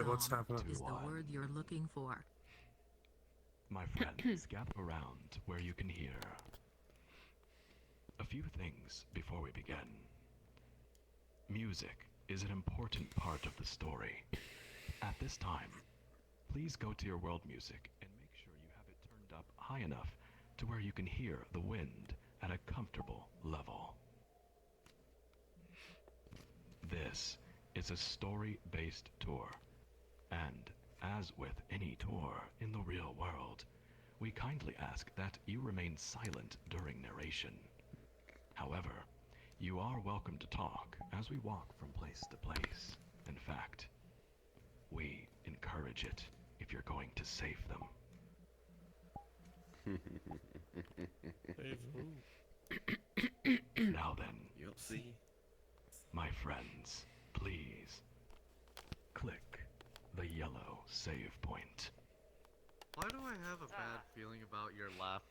what's happening? Is the word you're looking for. My friends, gather around where you can hear a few things before we begin. Music is an important part of the story. At this time, please go to your world music and make sure you have it turned up high enough to where you can hear the wind at a comfortable level. This is a story-based tour, and as with any tour in the real world, we kindly ask that you remain silent during narration. However, you are welcome to talk as we walk from place to place. In fact, we encourage it if you're going to save them. Now then, You'll see. my friends, please click the yellow save point. Why do I have a bad feeling about your laugh?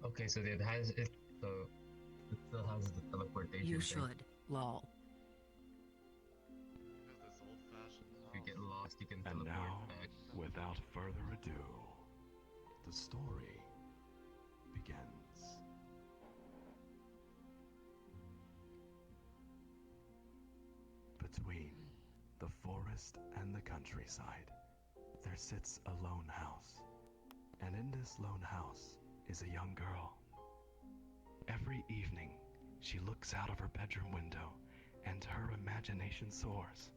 Okay, so it has it. So it still has the teleportation. You thing. should. Lol. This old-fashioned If you get lost, you can And teleport now, back. without further ado, the story begins. Between the forest and the countryside, there sits a lone house. And in this lone house is a young girl. Every evening, she looks out of her bedroom window and her imagination soars.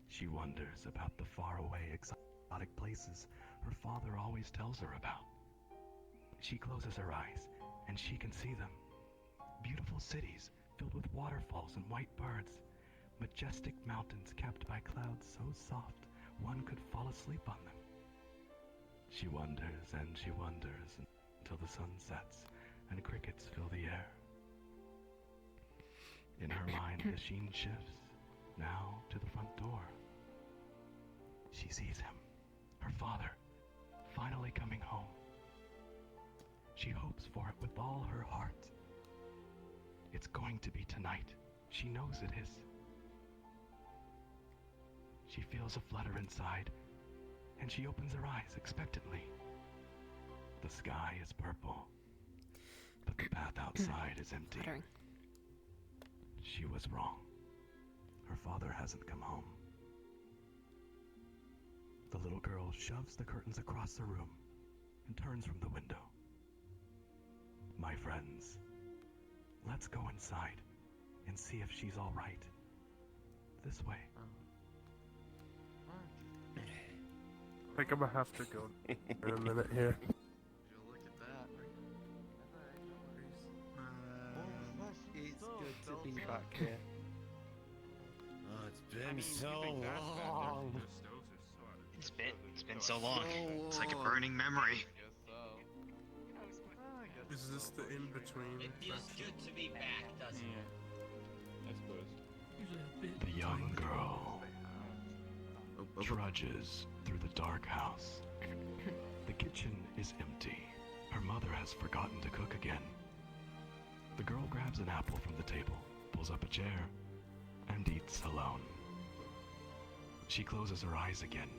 She wonders about the faraway, exotic places her father always tells her about. She closes her eyes and she can see them. Beautiful cities filled with waterfalls and white birds. Majestic mountains capped by clouds so soft one could fall asleep on them. She wonders and she wonders until the sun sets and crickets fill the air. In her mind, the sheen shifts, now to the front door. She sees him, her father, finally coming home. She hopes for it with all her heart. It's going to be tonight. She knows it is. She feels a flutter inside, and she opens her eyes expectantly. The sky is purple, but the path outside is empty. Fluttering. She was wrong. Her father hasn't come home. The little girl shoves the curtains across the room and turns from the window. My friends, let's go inside and see if she's all right. This way. I think I'm gonna have to go in a minute here. Look at that. It's good to be back here. Oh, it's been so long. It's been so long. It's like a burning memory. Is this the in-between? It feels good to be back, doesn't it? I suppose. The young girl trudges through the dark house. The kitchen is empty. Her mother has forgotten to cook again. The girl grabs an apple from the table, pulls up a chair, and eats alone. She closes her eyes again,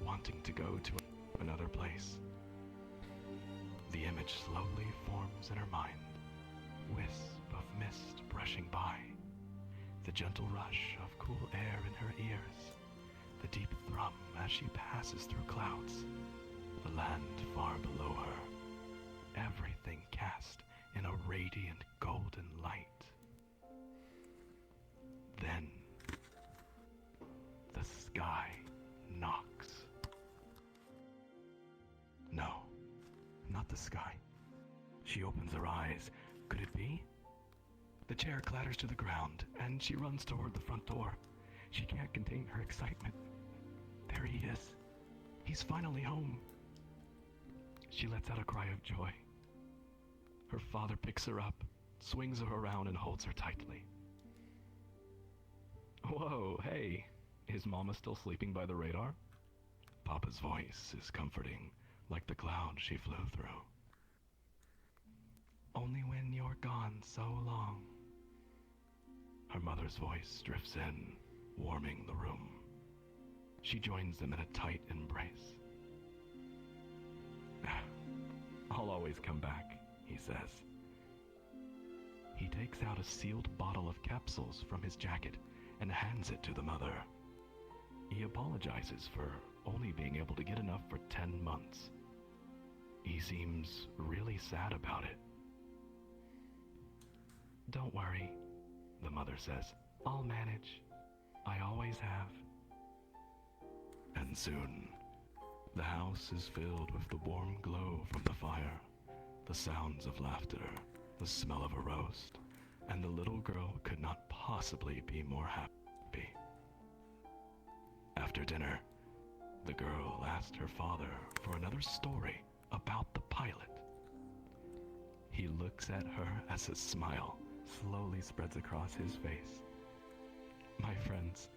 wanting to go to another place. The image slowly forms in her mind. Wisp of mist brushing by. The gentle rush of cool air in her ears. The deep thrum as she passes through clouds. The land far below her. Everything cast in a radiant golden light. Then, the sky knocks. No, not the sky. She opens her eyes. Could it be? The chair clatters to the ground, and she runs toward the front door. She can't contain her excitement. There he is. He's finally home. She lets out a cry of joy. Her father picks her up, swings her around, and holds her tightly. Whoa, hey, is Mama still sleeping by the radar? Papa's voice is comforting, like the cloud she flew through. so long. Her mother's voice drifts in, warming the room. She joins them in a tight embrace. I'll always come back, he says. He takes out a sealed bottle of capsules from his jacket and hands it to the mother. He apologizes for only being able to get enough for 10 months. He seems really sad about it. Don't worry, the mother says. I'll manage. I always have. And soon, the house is filled with the warm glow from the fire, the sounds of laughter, the smell of a roast, and the little girl could not possibly be more happy. After dinner, the girl asked her father for another story about the pilot. He looks at her as a smile slowly spreads across his face. My friends,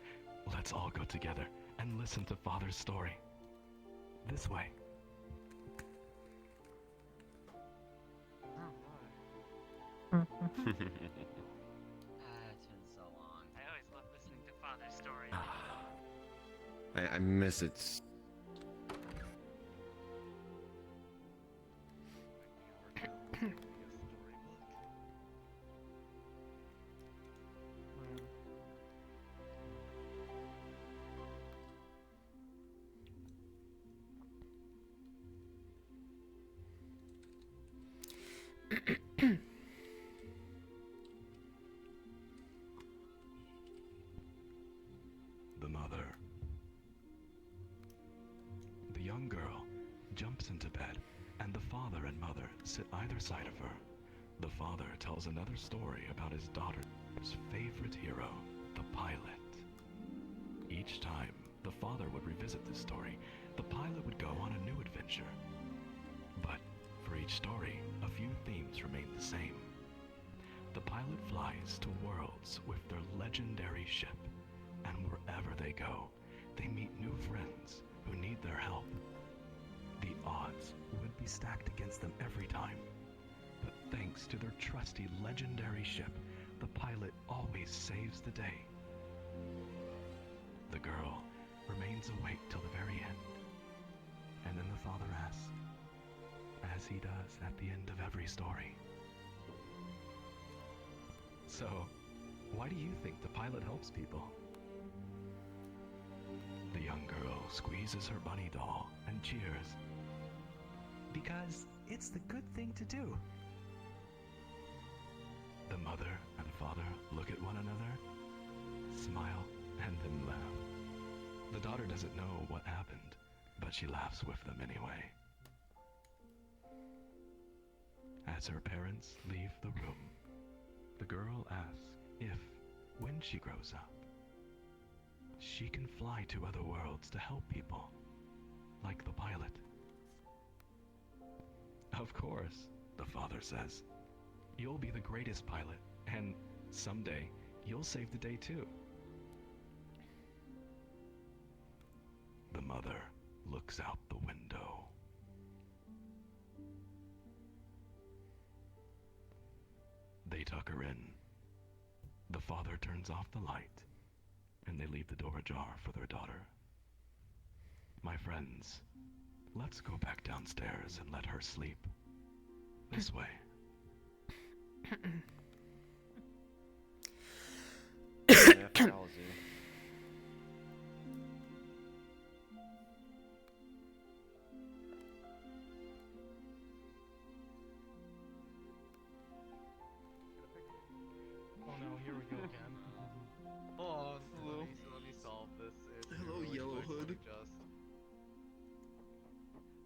let's all go together and listen to Father's story. This way. It's been so long. I always love listening to Father's stories. I miss it. The mother. The young girl jumps into bed, and the father and mother sit either side of her. The father tells another story about his daughter's favorite hero, the pilot. Each time the father would revisit this story, the pilot would go on a new adventure. But for each story, a few themes remain the same. The pilot flies to worlds with their legendary ship, and wherever they go, they meet new friends who need their help. The odds would be stacked against them every time, but thanks to their trusty legendary ship, the pilot always saves the day. The girl remains awake till the very end, and then the father asks, as he does at the end of every story, so, why do you think the pilot helps people? The young girl squeezes her bunny doll and cheers. Because it's the good thing to do. The mother and father look at one another, smile, and then laugh. The daughter doesn't know what happened, but she laughs with them anyway. As her parents leave the room, the girl asks if, when she grows up, she can fly to other worlds to help people, like the pilot. Of course, the father says. You'll be the greatest pilot, and someday you'll save the day too. The mother looks out the window. They tuck her in. The father turns off the light, and they leave the door ajar for their daughter. My friends, let's go back downstairs and let her sleep. This way. Oh no, here we go again. Oh, let me solve this. Hello, really Yellow quick, let me Hood. just-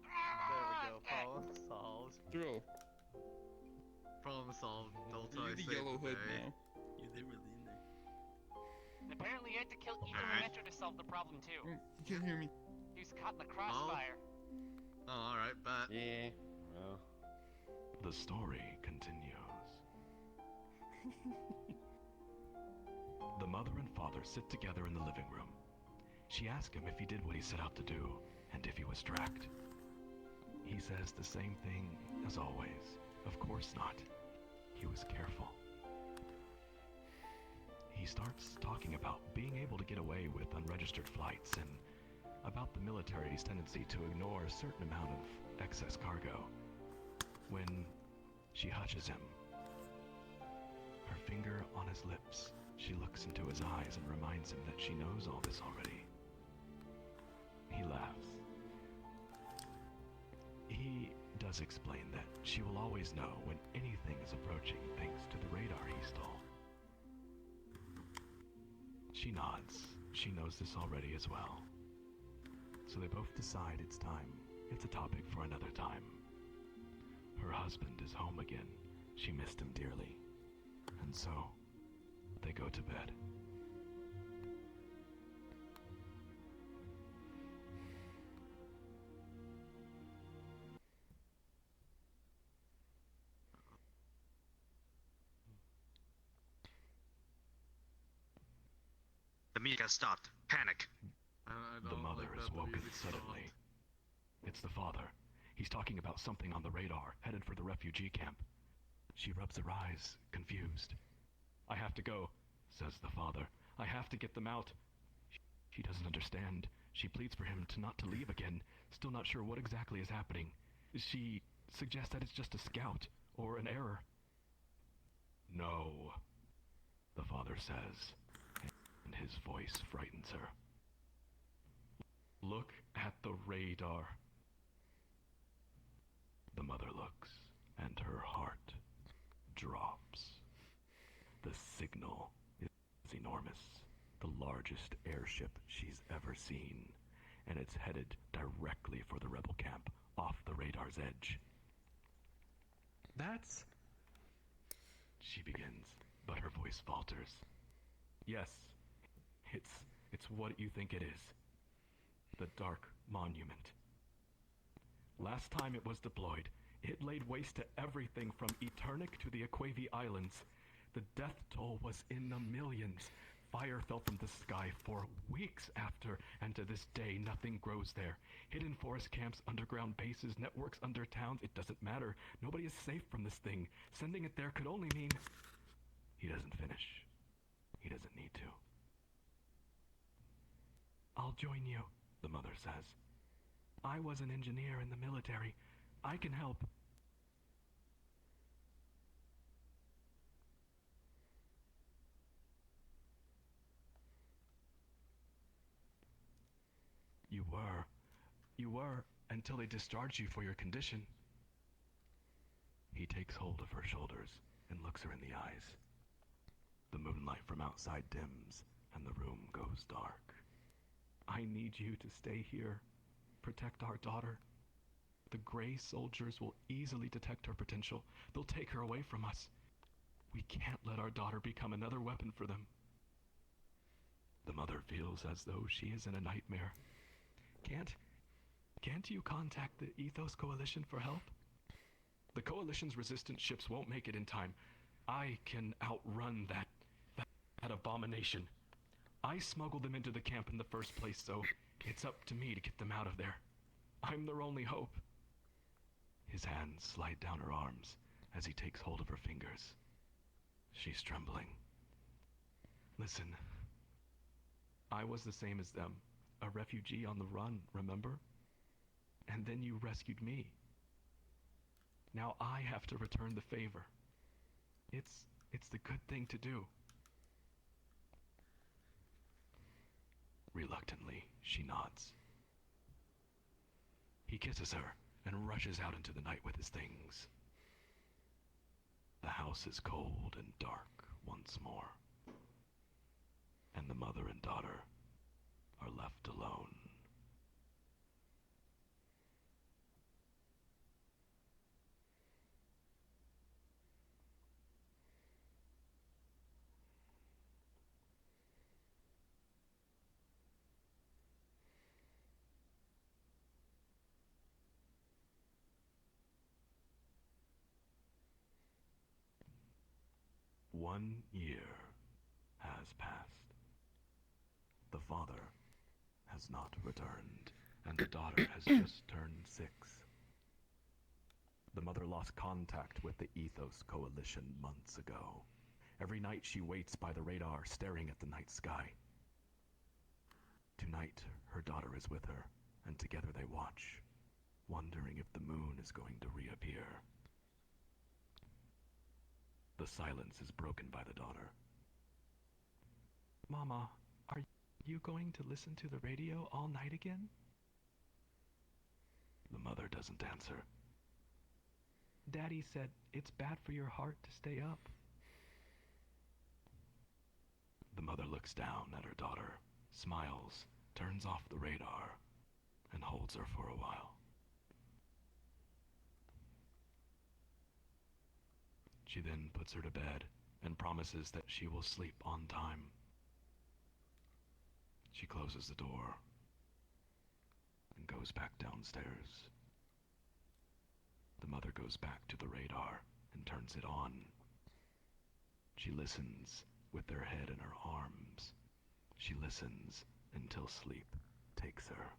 There we go. Problem solved. Bro, Problem solved. Delta, I you're the saved Yellow the Hood day. now. Yeah, they really in there. And apparently you had to kill Eagle Alright. Mentor to solve the problem too. You can't hear me. He was caught in the crossfire. Oh, alright, bet. Yeah. Well. The story continues. The mother and father sit together in the living room. She asks him if he did what he set out to do, and if he was tracked. He says the same thing as always. Of course not. he was careful. He starts talking about being able to get away with unregistered flights and about the military's tendency to ignore a certain amount of excess cargo. When she hushes him, her finger on his lips, she looks into his eyes and reminds him that she knows all this already. He laughs. He does explain that she will always know when anything is approaching thanks to the radar he stole. She nods. She knows this already as well. So they both decide it's time. It's a topic for another time. Her husband is home again. She missed him dearly. And so, they go to bed. The music has stopped. Panic. I The don't mother like is that the woken music suddenly. stopped. It's the father. He's talking about something on the radar, headed for the refugee camp. She rubs her eyes, confused. "I have to go," says the father. "I have to get them out." She doesn't understand. She pleads for him not to leave again, still not sure what exactly is happening. She suggests that it's just a scout, or an error. "No," the father says, and his voice frightens her. "Look at the radar." The mother looks, and her heart drops. The signal is enormous, the largest airship she's ever seen, and it's headed directly for the rebel camp, off the radar's edge. "That's..." she begins, but her voice falters. "Yes, it's what you think it is. The Dark Monument. Last time it was deployed, it laid waste to everything from Eternic to the Aquavi Islands. The death toll was in the millions. Fire fell from the sky for weeks after, and to this day nothing grows there. Hidden forest camps, underground bases, networks under towns, it doesn't matter. Nobody is safe from this thing. Sending it there could only mean..." He doesn't finish. He doesn't need to. "I'll join you," the mother says. "I was an engineer in the military. I can help." You were, until they discharged you for your condition." He takes hold of her shoulders and looks her in the eyes. The moonlight from outside dims, and the room goes dark. "I need you to stay here. Protect our daughter. The Gray soldiers will easily detect her potential. They'll take her away from us. We can't let our daughter become another weapon for them." The mother feels as though she is in a nightmare. Can't you contact the Ethos Coalition for help?" "The Coalition's resistance ships won't make it in time. I can outrun that abomination. I smuggled them into the camp in the first place, so it's up to me to get them out of there. I'm their only hope." His hands slide down her arms as he takes hold of her fingers. She's trembling. "Listen, I was the same as them, a refugee on the run, remember? And then you rescued me. Now I have to return the favor. It's the good thing to do." Reluctantly, she nods. He kisses her and rushes out into the night with his things. The house is cold and dark once more, and the mother and daughter are left alone. One year has passed. The father has not returned, and the daughter has just turned 6. The mother lost contact with the Ethos Coalition months ago. Every night she waits by the radar, staring at the night sky. Tonight, her daughter is with her, and together they watch, wondering if the moon is going to reappear. The silence is broken by the daughter. Mama, are you going to listen to the radio all night again? The mother doesn't answer. Daddy said it's bad for your heart to stay up. The mother looks down at her daughter, smiles, turns off the radar, and holds her for a while. She then puts her to bed and promises that she will sleep on time. She closes the door and goes back downstairs. The mother goes back to the radar and turns it on. She listens with her head in her arms. She listens until sleep takes her.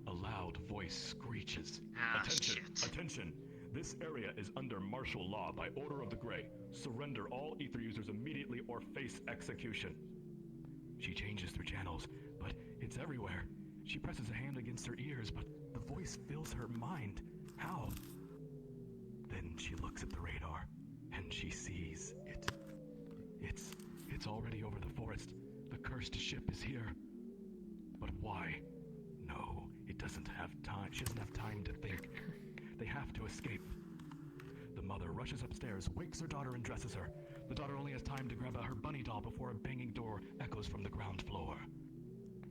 A loud voice screeches. Attention! Attention! This area is under martial law by order of the Grey. Surrender all ether users immediately or face execution. She changes through channels, but it's everywhere. She presses a hand against her ears, but the voice fills her mind. How? Then she looks at the radar, and she sees it. It's already over the forest. The cursed ship is here. But why? No, it doesn't have time. She doesn't have time to think. They have to escape. The mother rushes upstairs, wakes her daughter and dresses her. The daughter only has time to grab her bunny doll before a banging door echoes from the ground floor.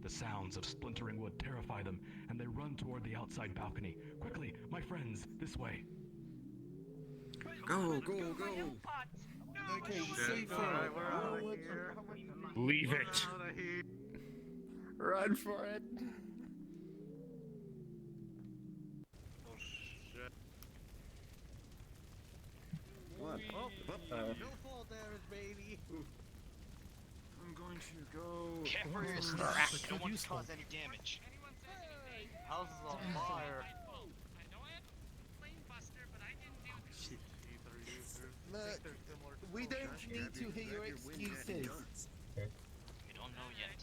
The sounds of splintering wood terrify them, and they run toward the outside balcony. Quickly, my friends, this way. Go, go, go! Okay, Shit. Alright, we're out of here. Leave it. Out of here. Run for it. Oh shit. What? Oh, Uh, no fall damage, baby. I'm going to go. Careful your Oh, straps. Don't want to cause any damage. Anyone said anything? House is on fire. I know I have a flame buster, but I didn't do this. Ether users. Look, Think they're similar to We don't Bullshit. need to hear your excuses. We don't know yet.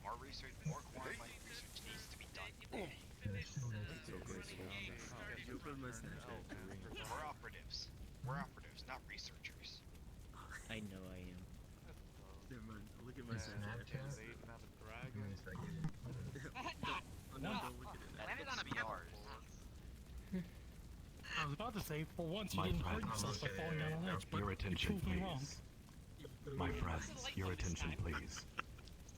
More research, more qualified research needs to be done. We're operatives. We're operatives, not researchers. I know I am. Never mind. Look at my Snapchat. They even have a dragon. No, don't look at it. Landed on a pebble. I was about to say, for once you My didn't hurt friends, yourself by falling down a ledge, but your you attention, proved me wrong. please. My friends, your attention, please.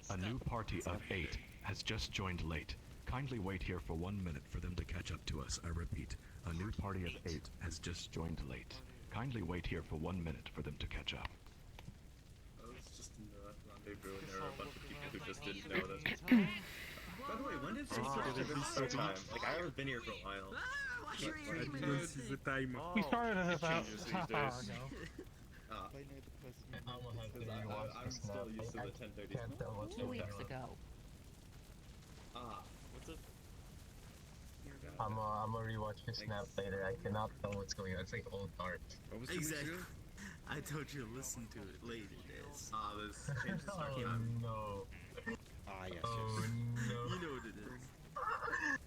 A new party of 8 has just joined late. Kindly wait here for 1 minute for them to catch up to us. I repeat, a new party of 8 has just joined late. Kindly wait here for 1 minute for them to catch up. I was just in the rendezvous and there were a bunch of people who just didn't know this. By the way, when did this start time? Like, I haven't been here for a while. This is the timer. We started it about changes these half hour days. ago. I'm still used to the 10:30. Can't tell what's 2 going weeks on. ago. What's up? I'm gonna rewatch his snap later. I cannot tell what's going on. It's like old art. Exactly. I told you to listen to it later, Des. This changes the start Oh time. no. Ah, yes, Oh no. You know what it is.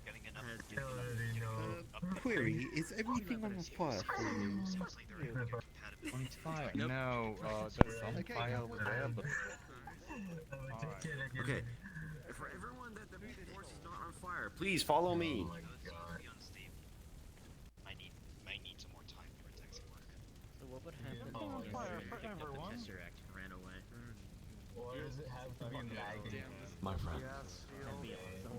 Getting enough. I already know. Query, is everything on fire for you? Supposedly they're in your compatibility. Fire. Nope. No, there's some Okay. fire over there, but Okay. For everyone that the force is not on fire, please follow me. Oh my god. Be unstable. Might need some more time for its exit work. So what would happen Oh, if you fire for picked up the everyone. Tesseract and ran away? Why does it have to be lagging? My friends, That'd be awesome.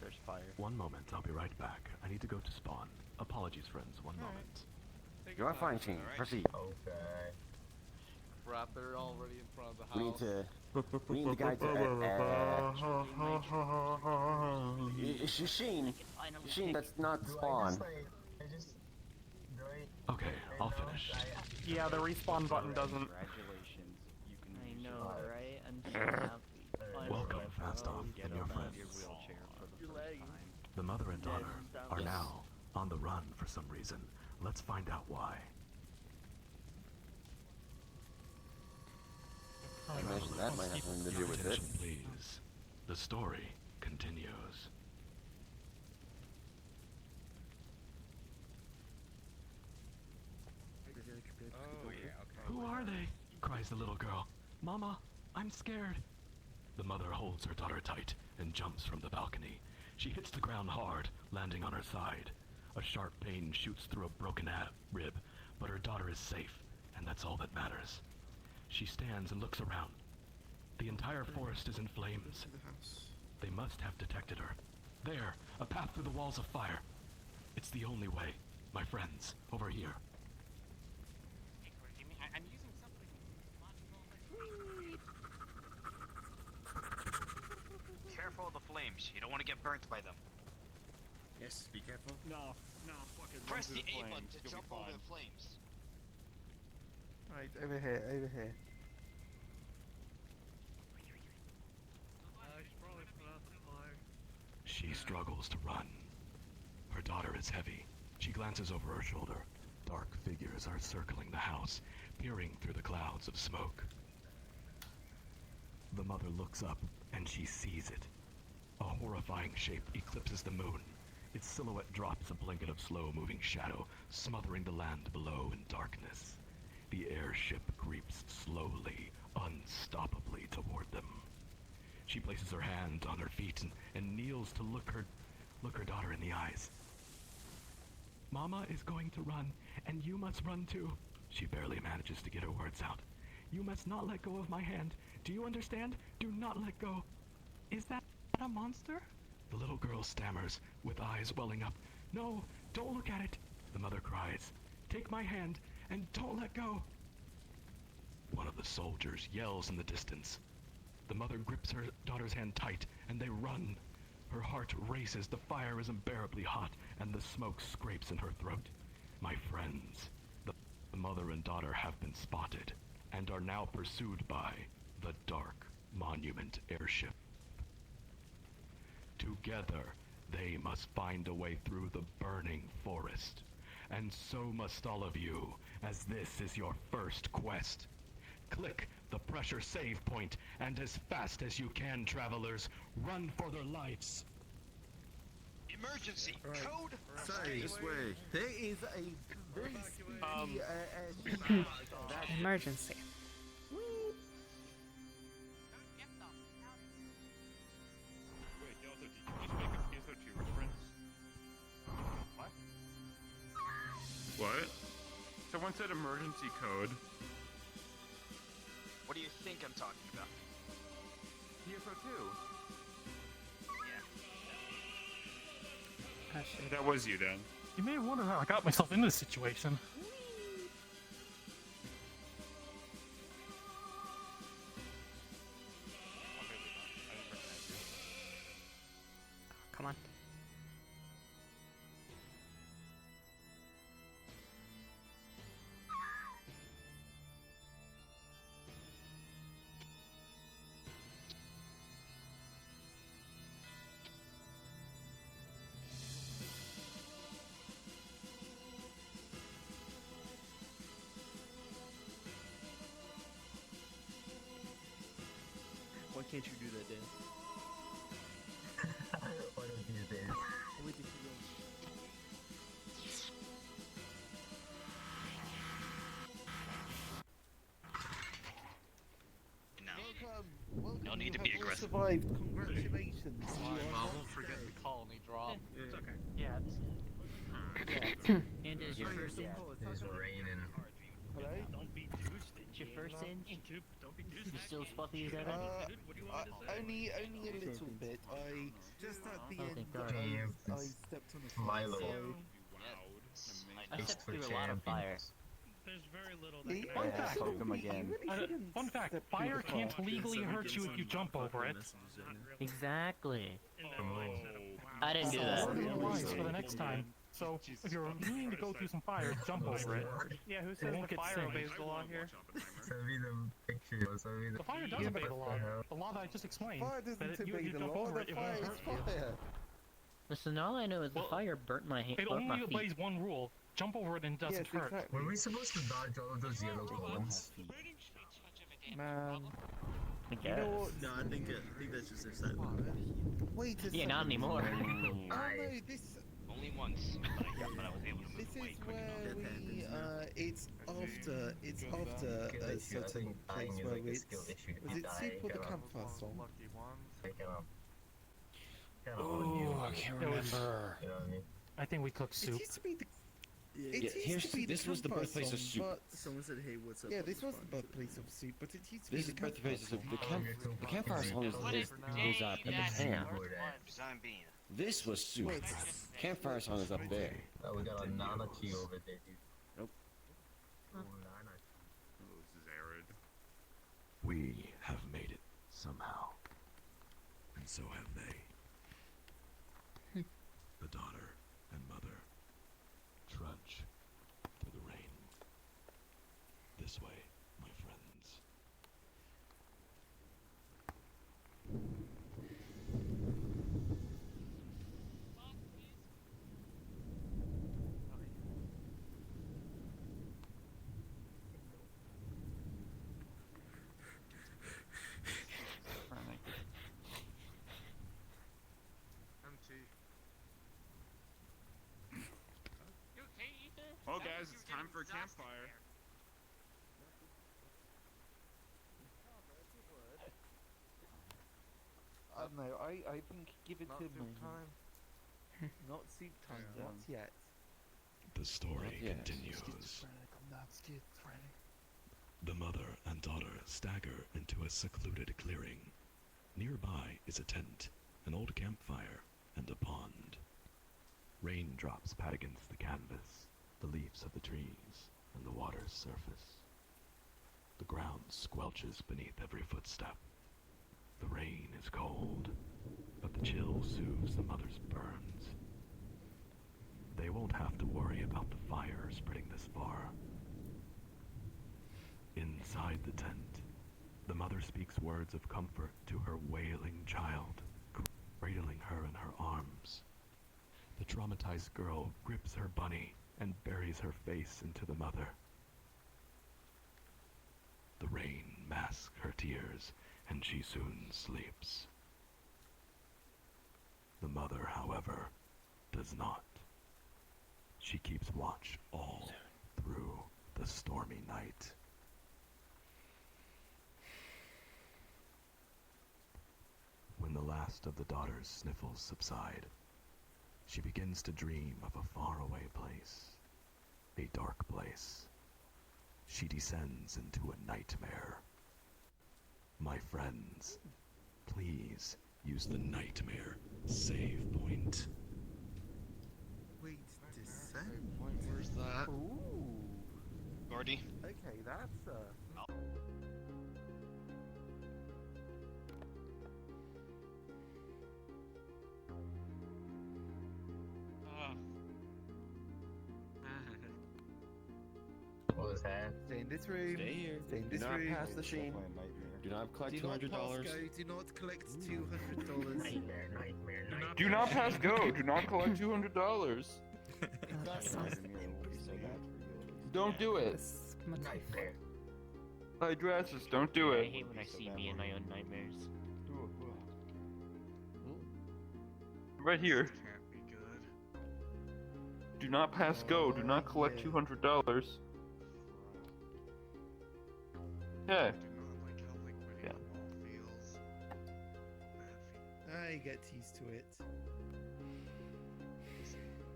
there's fire. 1 moment, I'll be right back. I need to go to spawn. Apologies, friends, 1 moment. You are fine, team. Proceed. Okay. raptor already in front of the house. We need the guy to. Sheen, that's not Spawn. Okay, I'll finish. Yeah, the respawn button doesn't. Congratulations. You can I know, right? I'm so happy. Welcome, Fastoff, and your friends. The mother and daughter are now on the run for some reason. Let's find out why. Oh, I imagine that might have something to do with it. Attention, please. The story continues. Oh, yeah, okay. Who are they? Cries the little girl. Mama, I'm scared. The mother holds her daughter tight and jumps from the balcony. She hits the ground hard, landing on her side. A sharp pain shoots through a broken rib, but her daughter is safe, and that's all that matters. She stands and looks around. The entire forest is in flames. They must have detected her. There, a path through the walls of fire. It's the only way. My friends, over here. I'm using something Careful of the flames. You don't want to get burnt by them. Yes, be careful. No, fucking Press the A button to jump over the flames. Right, over here, over here. I should probably put out the fire. She struggles to run. Her daughter is heavy. She glances over her shoulder. Dark figures are circling the house, peering through the clouds of smoke. The mother looks up, and she sees it. A horrifying shape eclipses the moon. Its silhouette drops a blanket of slow-moving shadow, smothering the land below in darkness. The airship creeps slowly, unstoppably toward them. She places her hand on her feet and kneels to look her daughter in the eyes. Mama is going to run, and you must run too. She barely manages to get her words out. You must not let go of my hand. Do you understand? Do not let go. Is that a monster? The little girl stammers, with eyes welling up. No, don't look at it. The mother cries. Take my hand, and don't let go. One of the soldiers yells in the distance. The mother grips her daughter's hand tight, and they run. Her heart races, the fire is unbearably hot, and the smoke scrapes in her throat. My friends, the mother and daughter have been spotted, and are now pursued by the Dark Monument airship. Together, they must find a way through the burning forest. And so must all of you, as this is your first quest. Click the pressure save point, and as fast as you can, travelers, run for their lives. Emergency! Code! Sorry, this way. There is a very speedy Emergency. Wait, Delta, did you just make a PSO2 reference? What? Someone said emergency code. What do you think I'm talking about? PSO2. Yeah. That was you, Dan. You may wonder how I got myself in this situation. Come on. Why can't you do that, Dan? One of these days. Where did you go? No. No need to be aggressive. Survived. Congratulations. I won't forget the colony drop. It's okay. Yeah, and is your first in? It's raining. Hello? Don't be douche. It's your first in? Don't be douche. You still as fluffy as ever? Only a little bit. I just at the Oh, end. thank God. I stepped on a Milo. so I stepped through a lot of fire. There's very little that can Fun actually fact. stop them again. Fun fact, fire can't legally hurt you if you jump over it. Exactly. Oh. I didn't do that. Word of advice for the next time. So, if you're meaning to go through some fire, jump over it. Yeah, who You says won't the get fire singed. obeys the law here? Send me the picture. Send me The fire does obey the law. The law that I just explained. Fire That doesn't if you obey the jump law. over it, The it won't fire is hurt you. fire. Listen, all I know is the fire burnt my hand. It only obeys one rule. Jump over it and it doesn't hurt. Were we supposed to dodge all of those yellow cones? Man. I You guess. know what? No, I think that's just their side. Wait a Yeah, second. not anymore. Oh no, this Only once, but I was able to move this away is quick where enough. we it's after a certain place where it's was it soup or the campfire song? Oh, I can't remember. You know what I mean? I think we cooked soup. It used to be the This was the campfire birthplace of song, soup. but Someone said, "Hey, what's up?" yeah, this was the birthplace of soup, but it used to be This the is the campfire birthplace of song. the campfire song is up at the camp. This was soup. Campfire song is up there. Oh, we got a Nana key over there, dude. Nope. Oh, Nana. This is arid. We have made it somehow. And so have they. The daughter and mother trudge through the rain. This way, my friends. Well, guys, it's time for a campfire. I don't know. I think give it to me. Not soup time. Not yet. The story continues. The mother and daughter stagger into a secluded clearing. Nearby is a tent, an old campfire, and a pond. Raindrops pat against the canvas, the leaves of the trees, and the water's surface. The ground squelches beneath every footstep. The rain is cold, but the chill soothes the mother's burns. They won't have to worry about the fire spreading this far. Inside the tent, the mother speaks words of comfort to her wailing child, cradling her in her arms. The traumatized girl grips her bunny and buries her face into the mother. The rain masks her tears, and she soon sleeps. The mother, however, does not. She keeps watch all through the stormy night. When the last of the daughter's sniffles subside, she begins to dream of a faraway place, a dark place. She descends into a nightmare. My friends, please use the nightmare save point. Wait, descent? Where's that? Ooh. Gordy? Okay, that's What was that? Stay in this room. Stay here. Stay in Do this not room. pass the sheen. Do not collect Do not $200. pass go. Do not collect $200. Nightmare. Do not pass go. Do not collect $200. Don't do it. Nightmare. Addresses, don't do I it. hate when I see me in my own nightmares. Right here. Can't be good. Do not pass go. Do not collect $200. Yeah. I do not like how liquidy Yeah. the wall feels. Bad I get used to it.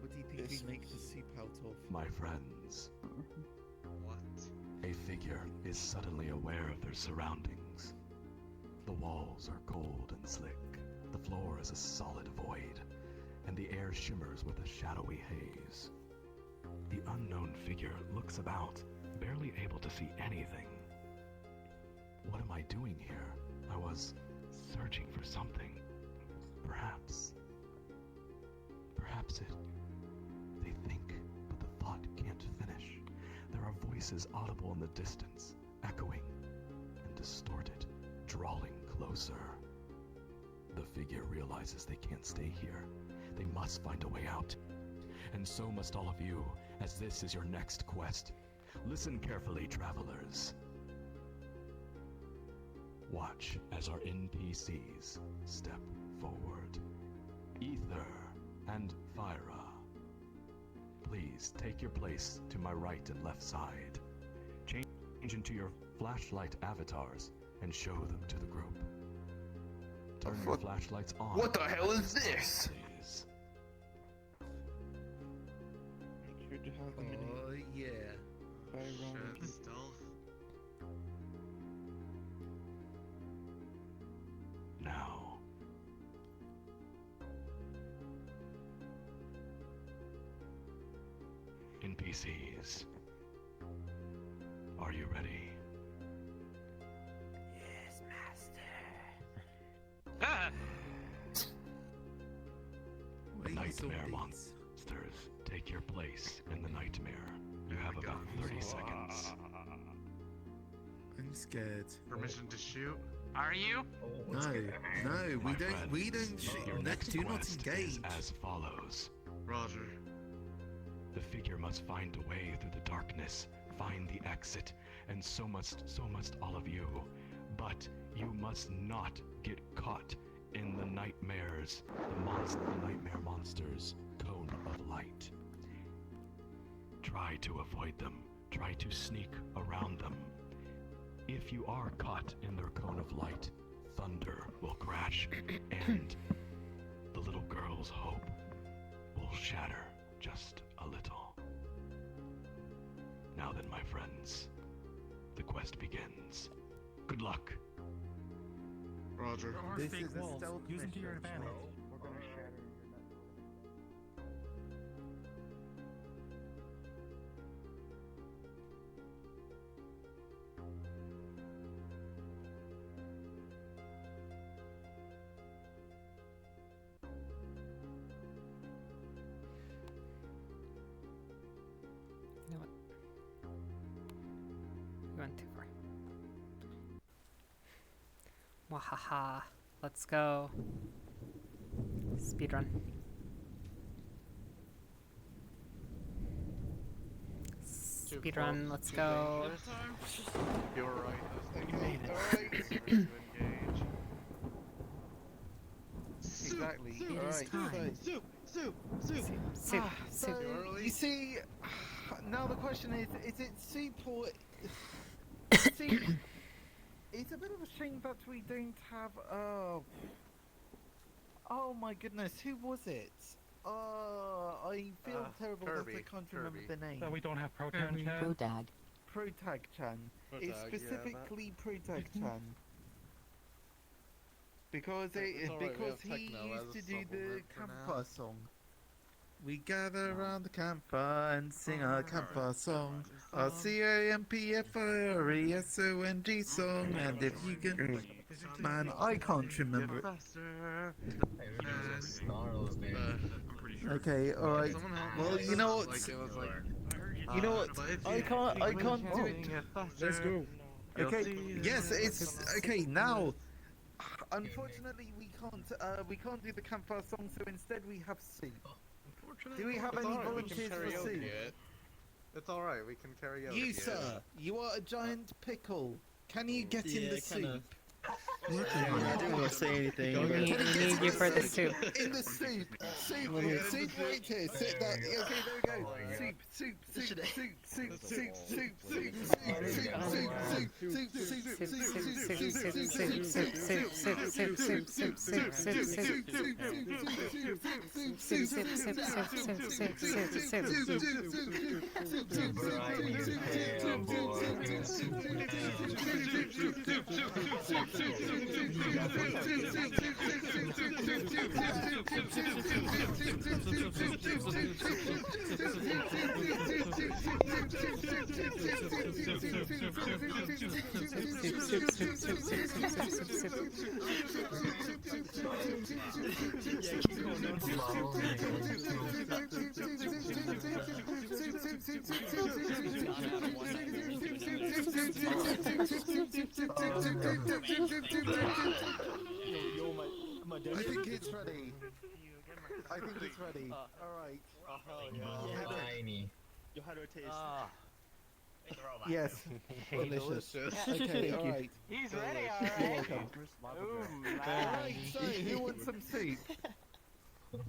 What do you think we make the soup out of? My friends, What? a figure is suddenly aware of their surroundings. The walls are cold and slick, the floor is a solid void, and the air shimmers with a shadowy haze. The unknown figure looks about, barely able to see anything. What am I doing here? I was searching for something. Perhaps they think, but the thought can't finish. There are voices audible in the distance, echoing and distorted, drawing closer. The figure realizes they can't stay here. They must find a way out. And so must all of you, as this is your next quest. Listen carefully, travelers. Watch as our NPCs step forward. Ether and Fyra, please take your place to my right and left side. Change into your flashlight avatars and show them to the group. Turn your flashlights on. What the hell is this? Please. Make sure to have them in. Oh yeah. Shit, stealth. Now. NPCs, are you ready? Yes, master. Ah! Nightmare monsters, take your place in the nightmare. You have about 30 seconds. I'm scared. Permission to shoot? Are you? No, no, My we don't friends, shoot. your next Do not quest engage. is as follows. Roger. The figure must find a way through the darkness, find the exit, and so must all of you. But you must not get caught in the nightmares, the nightmare monsters' cone of light. Try to avoid them. Try to sneak around them. If you are caught in their cone of light, thunder will crash, and the little girl's hope will shatter just a little. Now then, my friends, the quest begins. Good luck. Roger. There are This fake is a walls. stealth Use them to your mission, advantage. We're gonna shatter your network. You know what? We went too far. Wahaha. Let's go. Speedrun. Speedrun, let's go. You were right. I was Okay, thinking alright. to engage. Exactly. It is Alright, time. so Soup. so you see, now the question is it soup or soup? It's a bit of a shame that we don't have. Oh my goodness, who was it? I feel terrible Kirby, that I can't remember the name. That we don't have Proton Chan. Protag. Protag-chan. It's Protag, specifically Protag-chan. Because It's alright, we because have he Techno used as to a do the supplement for campfire now. song. We gather around the campfire and sing our campfire song. Our CAMPFIRESONG song. And if you can, man, I can't remember it. Faster. I really just snarls, dude. Okay, alright. Someone help me Well, with you this. know what? Like, it was like, You know what? but if I you- can't do it. Let's go. Okay, yes, it's okay now. Unfortunately, we can't do the campfire song, so instead we have soup. Do we have It's any alright, we can volunteers for karaoke soup? it. It's alright, we can karaoke You, it. sir, you are a giant pickle. Can you get in the soup? I didn't want to say anything. We need you for the soup. In the soup. Soup right here. Sit down. Okay, there we go. Soup. I think it's ready. I think it's ready. Alright. Tiny. Yo, how do it taste? Yes. Delicious. Okay, alright. He's ready, You're alright. welcome. Ooh, Alright, so who wants some soup? Hell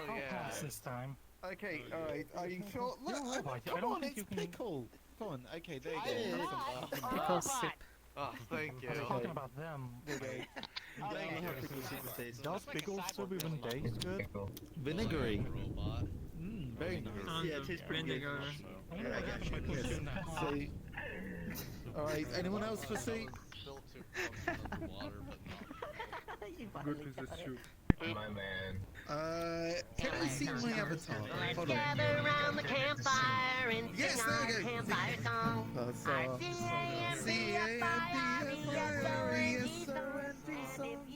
I'll pass this time. Okay, alright. Are you sure? Look, I come don't on, think it's you can- pickle. Come on, okay, there you go. Have some- Pickle soup. Oh, thank you. I was talking about them. There you go. Thank you. How pickle soup tastes. Does pickle soup even taste good? Vinegary. Robot. Mmm, very nice. Yeah, it tastes pretty good. I wonder what happened if I put soup in that pot. So, alright, anyone else for soup? Good piece of soup. My man. Can I see my avatar? Let's Hold on. gather around the campfire and Yes, sing there our we go. campfire song.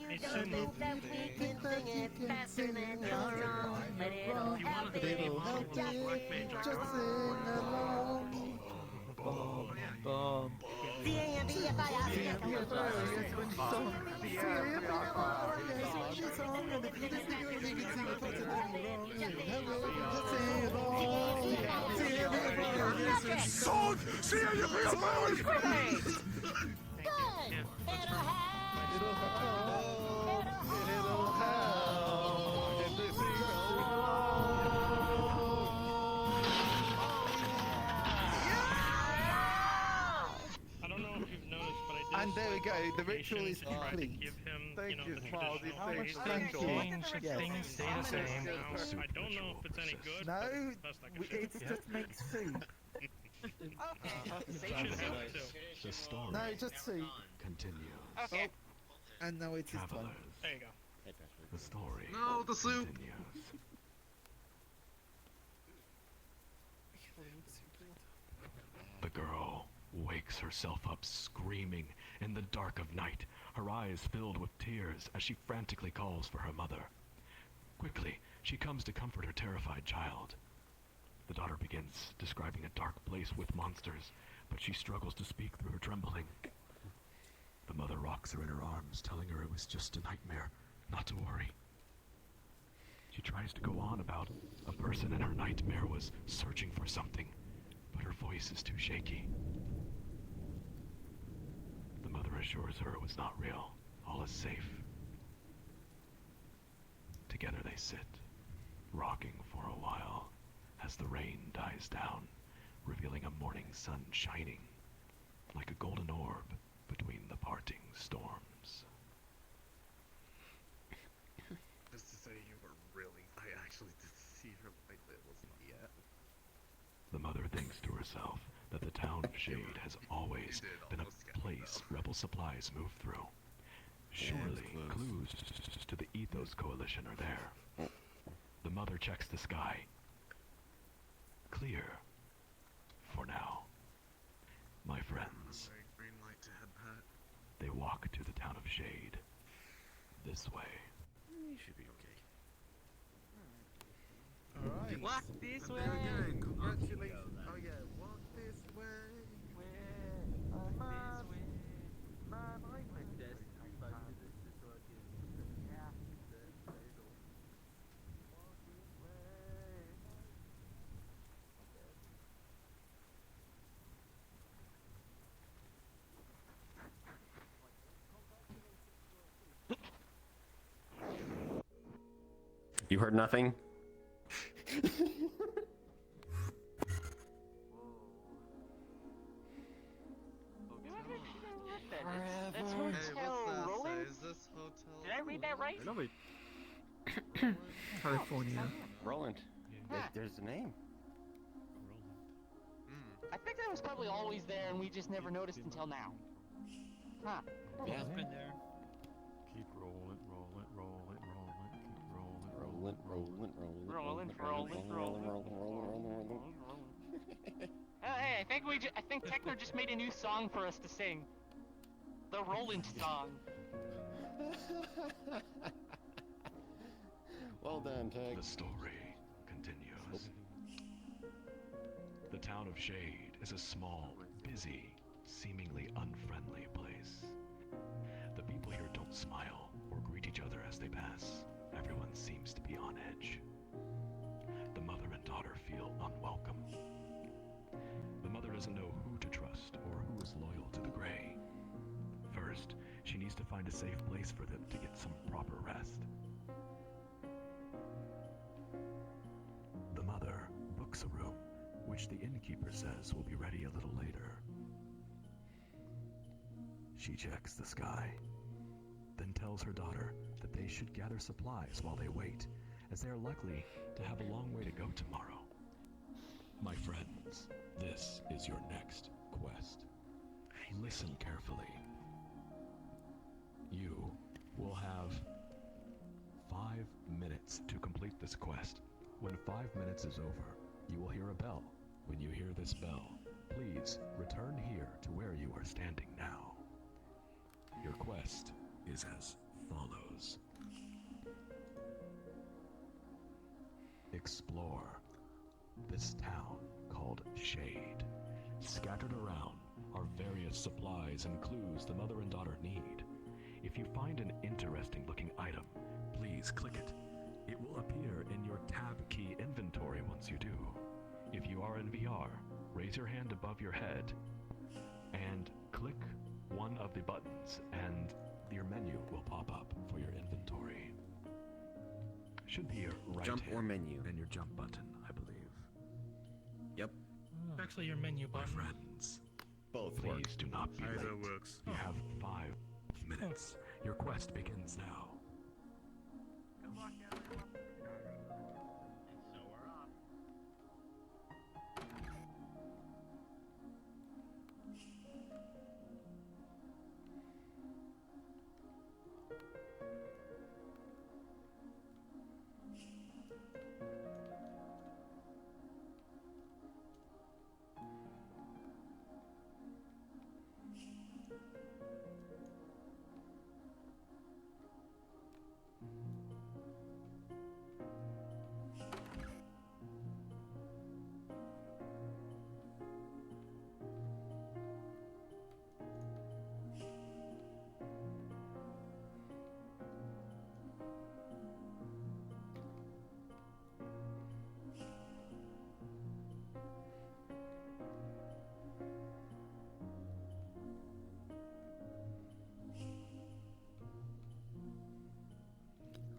If you don't think that we can sing it faster than you're wrong, but it'll help it. Just sing along. Song! See how you feel, fellas! I don't know if you've noticed, but I did. And there we go, the ritual is to try to complete. give him, Thank you, the Cloudy, traditional thank taste. Thank Things you. change, Yes. things stay the same now. I don't know if it's any good. No, but it's the best I can do. it's just makes soup. The story No, just soup. continues. Okay. And now it is time. Travelers, There you go. the story No, the soup. continues. The girl wakes herself up screaming in the dark of night, her eyes filled with tears as she frantically calls for her mother. Quickly, she comes to comfort her terrified child. The daughter begins describing a dark place with monsters, but she struggles to speak through her trembling. The mother rocks her in her arms, telling her it was just a nightmare, not to worry. She tries to go on about a person in her nightmare was searching for something, but her voice is too shaky. The mother assures her it was not real, all is safe. Together they sit, rocking for a while, as the rain dies down, revealing a morning sun shining like a golden orb between the parting storms. Just to say, you were really. I actually did see her like that wasn't yet. The mother thinks to herself that the town of Shade has always been a place rebel supplies move through. Surely clues to the Ethos Coalition are there. The mother checks the sky. Clear. For now. My friends. Green light to head back. They walk to the town of Shade. This way. You should be okay. Alright. Walk this way. Congratulations. Oh yeah, walk this way. You heard nothing? That's Hey, what's Hotel that Roland? say? Is this hotel? Did I read that right? I love it. California. Roland. Huh. There's a name. I think that was probably always there and we just never noticed until now. Huh. Yeah. Been there. Keep rolling, rolling, rolling, rolling, keep rolling, rolling. Oh, hey, I think Techner just made a new song for us to sing. The Roland song. Well done, Tech. The story continues. The town of Shade is a small, busy, seemingly unfriendly place. The people here don't smile or greet each other as they pass. Everyone seems to be on edge. The mother and daughter feel unwelcome. The mother doesn't know who to trust or who is loyal to the Gray. First, she needs to find a safe place for them to get some proper rest. The mother books a room, which the innkeeper says will be ready a little later. She checks the sky, then tells her daughter that they should gather supplies while they wait, as they are likely to have a long way to go tomorrow. My friends, this is your next quest. Listen carefully. You will have 5 minutes to complete this quest. When 5 minutes is over, you will hear a bell. When you hear this bell, please return here to where you are standing now. Your quest is as follows. Explore this town called Shade. Scattered around are various supplies and clues the mother and daughter need. If you find an interesting looking item, please click it. It will appear in your tab key inventory once you do. If you are in VR, raise your hand above your head and click one of the buttons and your menu will pop up for your inventory. Should be your right Jump hand or menu. and your jump button, I believe. Yep. Actually, your menu My button. friends, Both work. please do not be Either late. works. You have 5 minutes. Your quest begins now.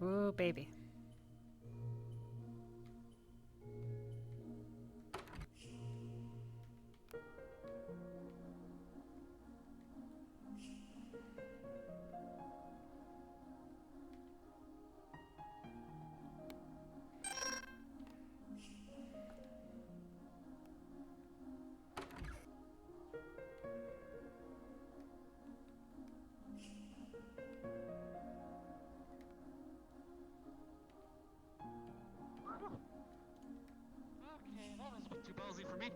Ooh, baby. Okay, that was a bit too ballsy for me.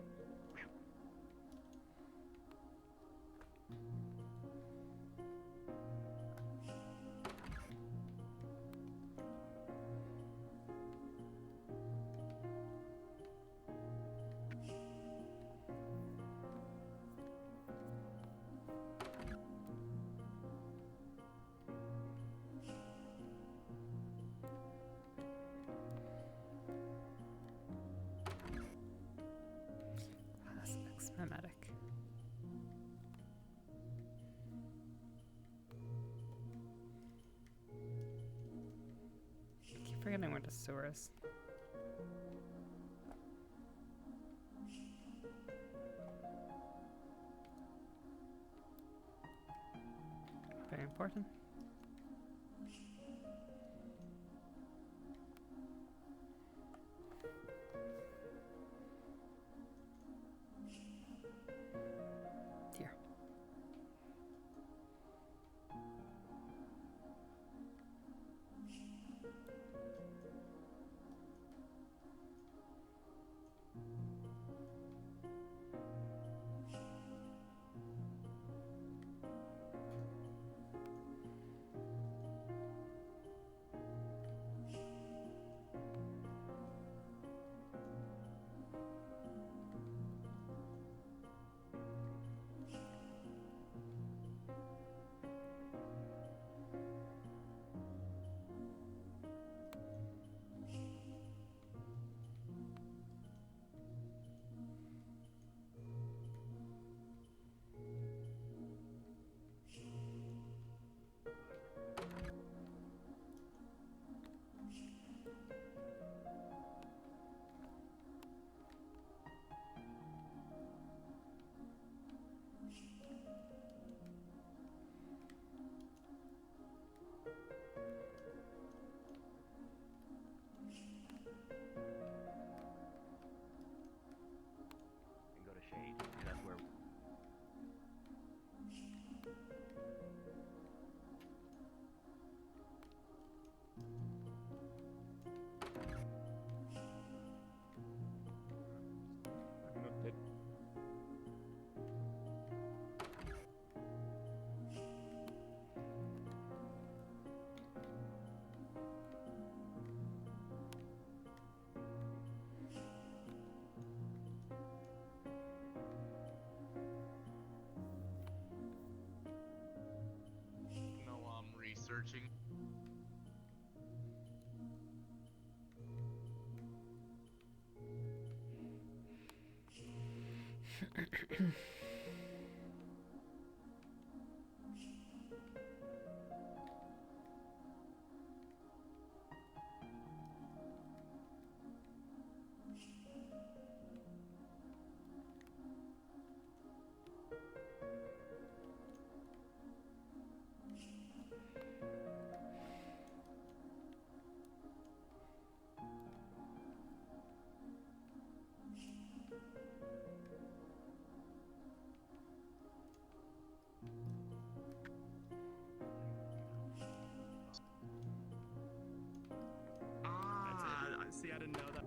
Class X-Memetic. I keep forgetting where the sewer is. Very important. Here. See, I didn't know that.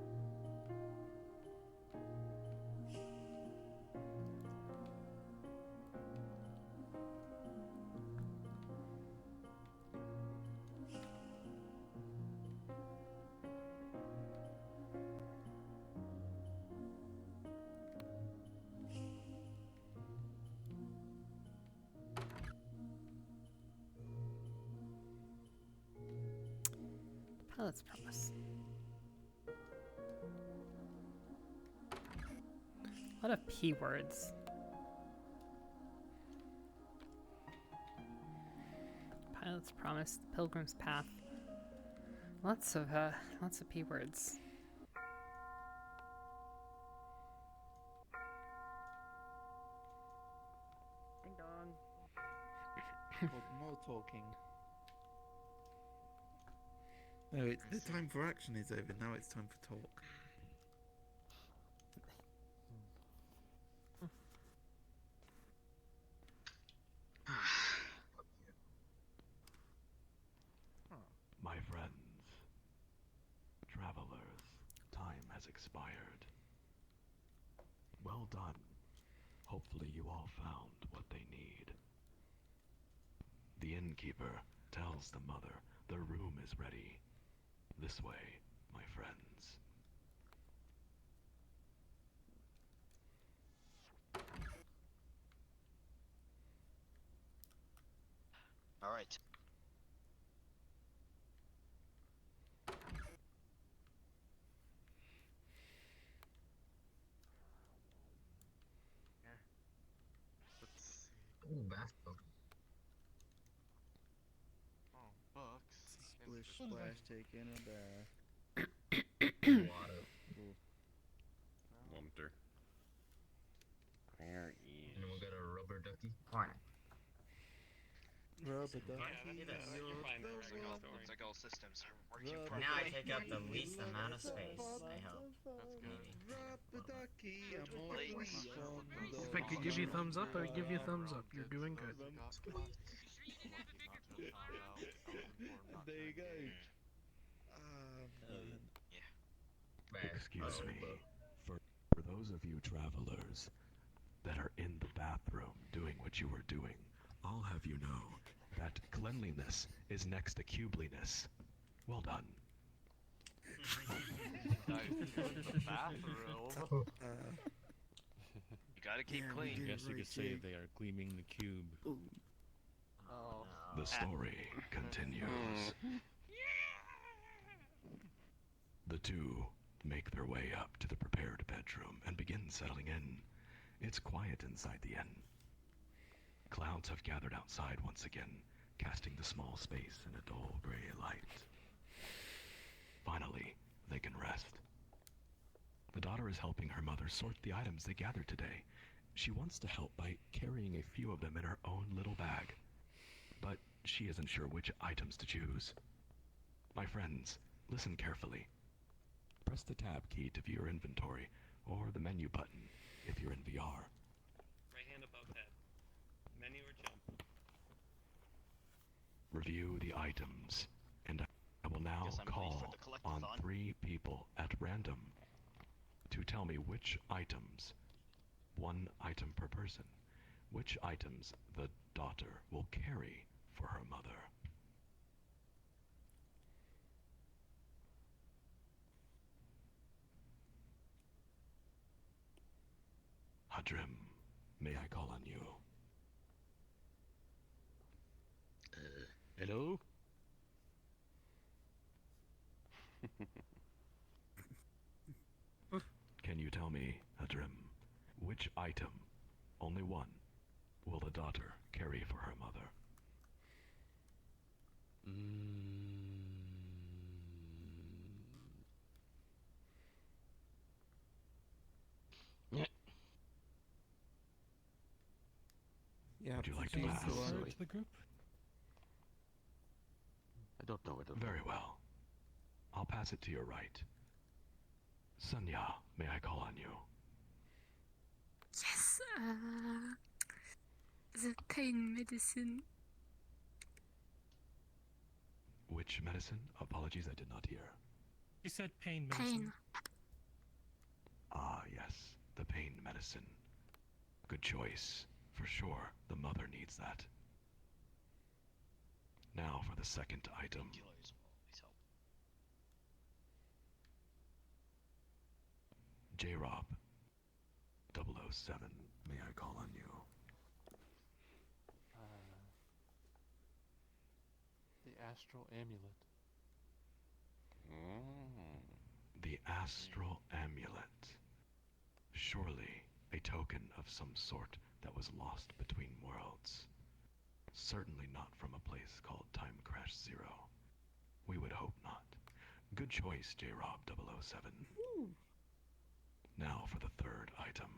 Pilot's promise. A lot of P words. Pilot's promise, the pilgrim's path. Lots of P words. Ding dong. More talking. No, the time for action is over. Now it's time for talk. My friends, travelers, time has expired. Well done. Hopefully you all found what they need. The innkeeper tells the mother the room is ready. This way, my friends. All right. Let's see. Ooh, bathtub. Oh, books. Splish splash, taking a bath. Water. Wonder. Where is... And we got a rubber ducky. Corner. Rubber ducky. Looks like all systems are working properly. Now I take up the least amount of space, I hope. Maybe. Rubber ducky, I'm all Late. If I could give you thumbs up, I would give you thumbs up. You're doing good. There you go. Excuse me. For those of you travelers that are in the bathroom doing what you were doing, I'll have you know that cleanliness is next to cubeliness. Well done. The bathroom. You gotta keep clean. I guess you could say they are cleaning the cube. Oh. The story continues. The two make their way up to the prepared bedroom and begin settling in. It's quiet inside the inn. Clouds have gathered outside once again, casting the small space in a dull gray light. Finally, they can rest. The daughter is helping her mother sort the items they gathered today. She wants to help by carrying a few of them in her own little bag, but she isn't sure which items to choose. My friends, listen carefully. Press the tab key to view your inventory, or the menu button if you're in VR. Right hand above head. Menu or jump. Review the items, and I will now call on 3 people at random to tell me which items, 1 item per person, which items the daughter will carry for her mother. Hadrim, may I call on you? Hello? Can you tell me, Hadrim, Which item, only one, will the daughter carry for her mother? Yeah, Would you like to please pass? go on. To the group? I don't know. Very well. I'll pass it to your right. Sunya, may I call on you? Yes, the pain medicine. Which medicine? Apologies, I did not hear. You said pain medicine. Pain. Ah, yes, the pain medicine. Good choice. For sure, the mother needs that. Now for the second item. J-Rob, 007, may I call on you? The astral amulet. The astral amulet. Surely a token of some sort that was lost between worlds. Certainly not from a place called Time Crash Zero. We would hope not. Good choice, J-Rob 007. Now for the third item.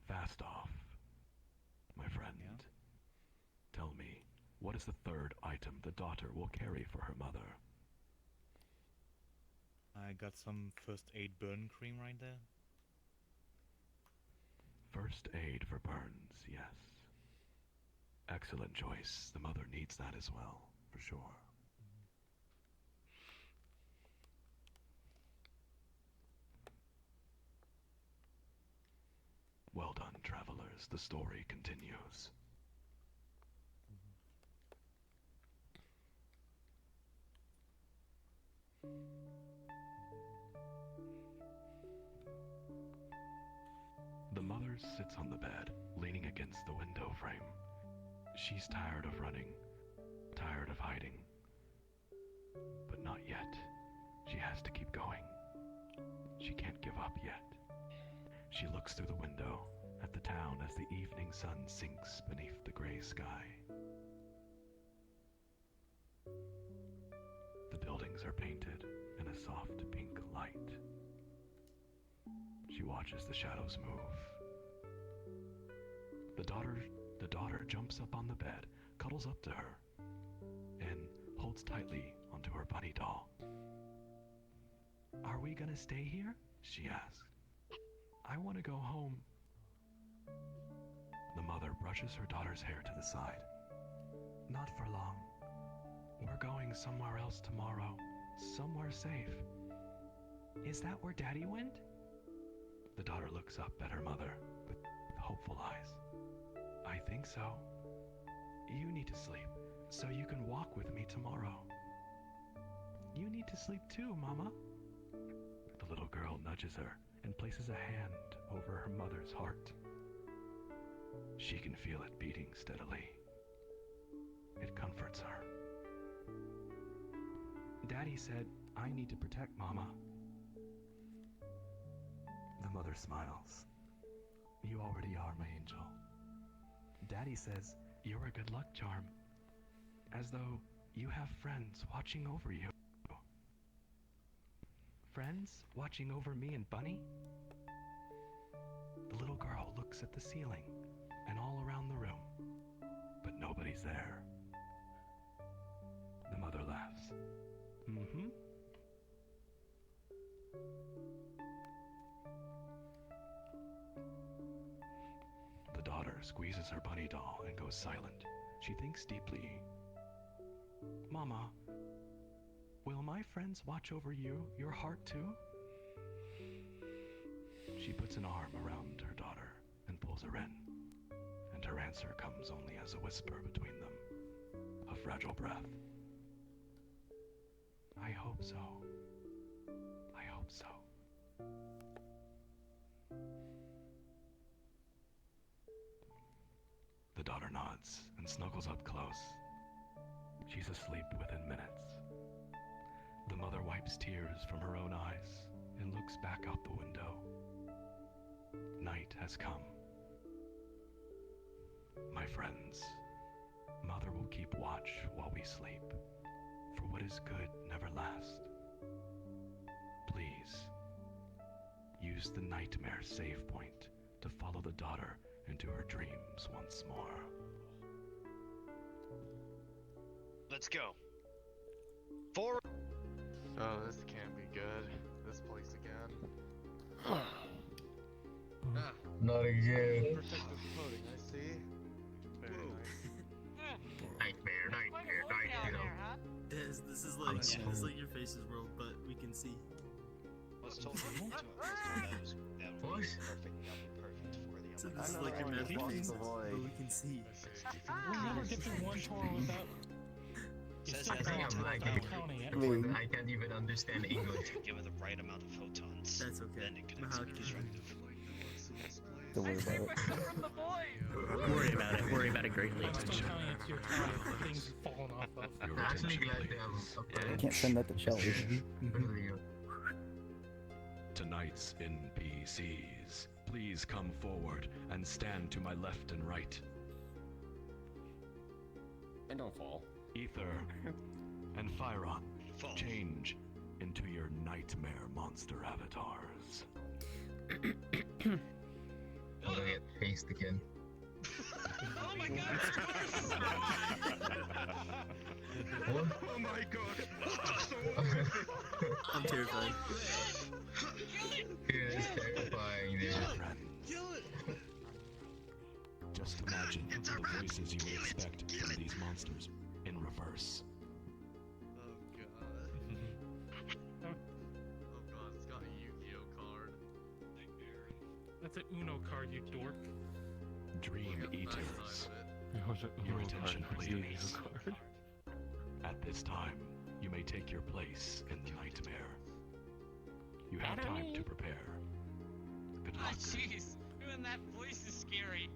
Fast off, my friend. Tell me, what is the third item the daughter will carry for her mother? I got some first aid burn cream right there. First aid for burns, yes. Excellent choice. The mother needs that as well, for sure. Well done, travelers. The story continues. The mother sits on the bed, leaning against the window frame. She's tired of running, tired of hiding. But not yet. She has to keep going. She can't give up yet. She looks through the window at the town as the evening sun sinks beneath the gray sky. The buildings are painted in a soft pink light. She watches the shadows move. The daughter jumps up on the bed, cuddles up to her, and holds tightly onto her bunny doll. "Are we gonna stay here?" she asked. "I want to go home." The mother brushes her daughter's hair to the side. "Not for long. We're going somewhere else tomorrow, somewhere safe." "Is that where Daddy went?" The daughter looks up at her mother with hopeful eyes. "I think so. You need to sleep, so you can walk with me tomorrow." "You need to sleep too, Mama." The little girl nudges her and places a hand over her mother's heart. She can feel it beating steadily. It comforts her. "Daddy said I need to protect Mama." The mother smiles. "You already are, my angel. Daddy says you're a good luck charm, as though you have friends watching over you." "Friends watching over me and Bunny?" The little girl looks at the ceiling and all around the room, but nobody's there. The mother laughs. "Mm-hmm." The daughter squeezes her bunny doll and goes silent. She thinks deeply. "Mama, will my friends watch over you, your heart too?" She puts an arm around her daughter and pulls her in, and her answer comes only as a whisper between them, a fragile breath. "I hope so. I hope so. The daughter nods and snuggles up close. She's asleep within minutes. The mother wipes tears from her own eyes and looks back out the window. Night has come. My friends, Mother will keep watch while we sleep, for what is good never lasts. Please, use the nightmare save point to follow the daughter into her dreams once more. Let's go. Forward. Oh, this can't be good. This place again. Not again. Protective coating, I see. Very nice. Nightmare. This is like your faces world, but we can see. Let's totally that was perfect. That would be perfect for the So this is like your faces, but we can see. We'll never get through one tour without. I think I'm lagging. I can't even understand English. Give it the right amount of photons. That's okay. Then it connects with destructive. Don't worry about it. Worry about it. Worry about it greatly. I'm still counting it to your time for things you've fallen off of. I'm actually glad they have I can't send that to Shelly. Tonight's NPCs, please come forward and stand to my left and right. And don't fall. Ether and Fyron, change into your nightmare monster avatars. I'm gonna get faced again. Oh my god! What? Oh my god! I'm terrified. Yeah, it's terrifying, dude. Kill it! Just imagine the voices you would expect from these monsters in reverse. Oh god. Oh god, it's got a Yu-Gi-Oh card. That's an Uno card, you dork. Dream Eaters. Your attention, please. At this time, you may take your place in the nightmare. You have time to prepare. Good luck. Jeez, doing that voice is scary.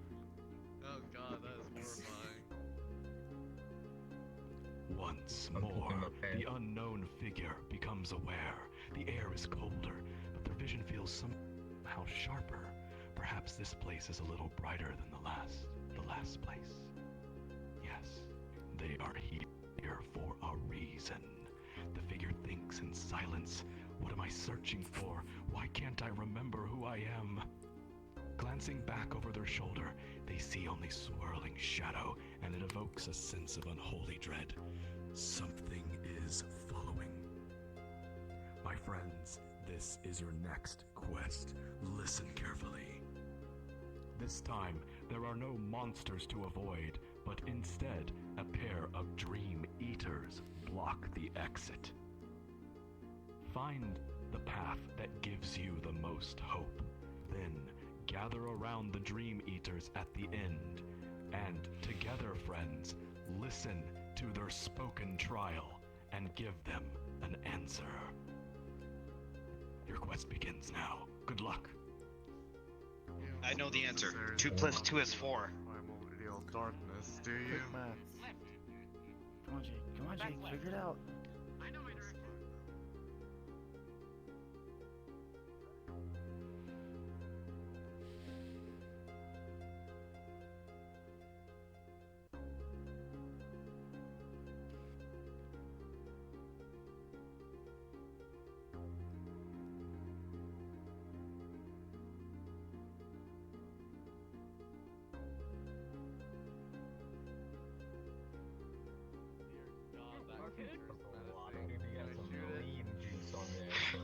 Oh god, that is horrifying. Once more, the unknown figure becomes aware. The air is colder, but their vision feels somehow sharper. Perhaps this place is a little brighter than the last place. Yes, they are here for a reason. The figure thinks in silence. What am I searching for? Why can't I remember who I am? Glancing back over their shoulder, they see only swirling shadow, and it evokes a sense of unholy dread. Something is following. My friends, this is your next quest. Listen carefully. This time, there are no monsters to avoid, but instead, a pair of dream eaters block the exit. Find the path that gives you the most hope. Then, gather around the dream eaters at the end, and together, friends, listen to their spoken trial and give them an answer. Your quest begins now. Good luck. I know the answer. 2 + 2 is 4. Primordial darkness, do you? Come on, Jake. Come on, Jake. Figure it out. I know my direction.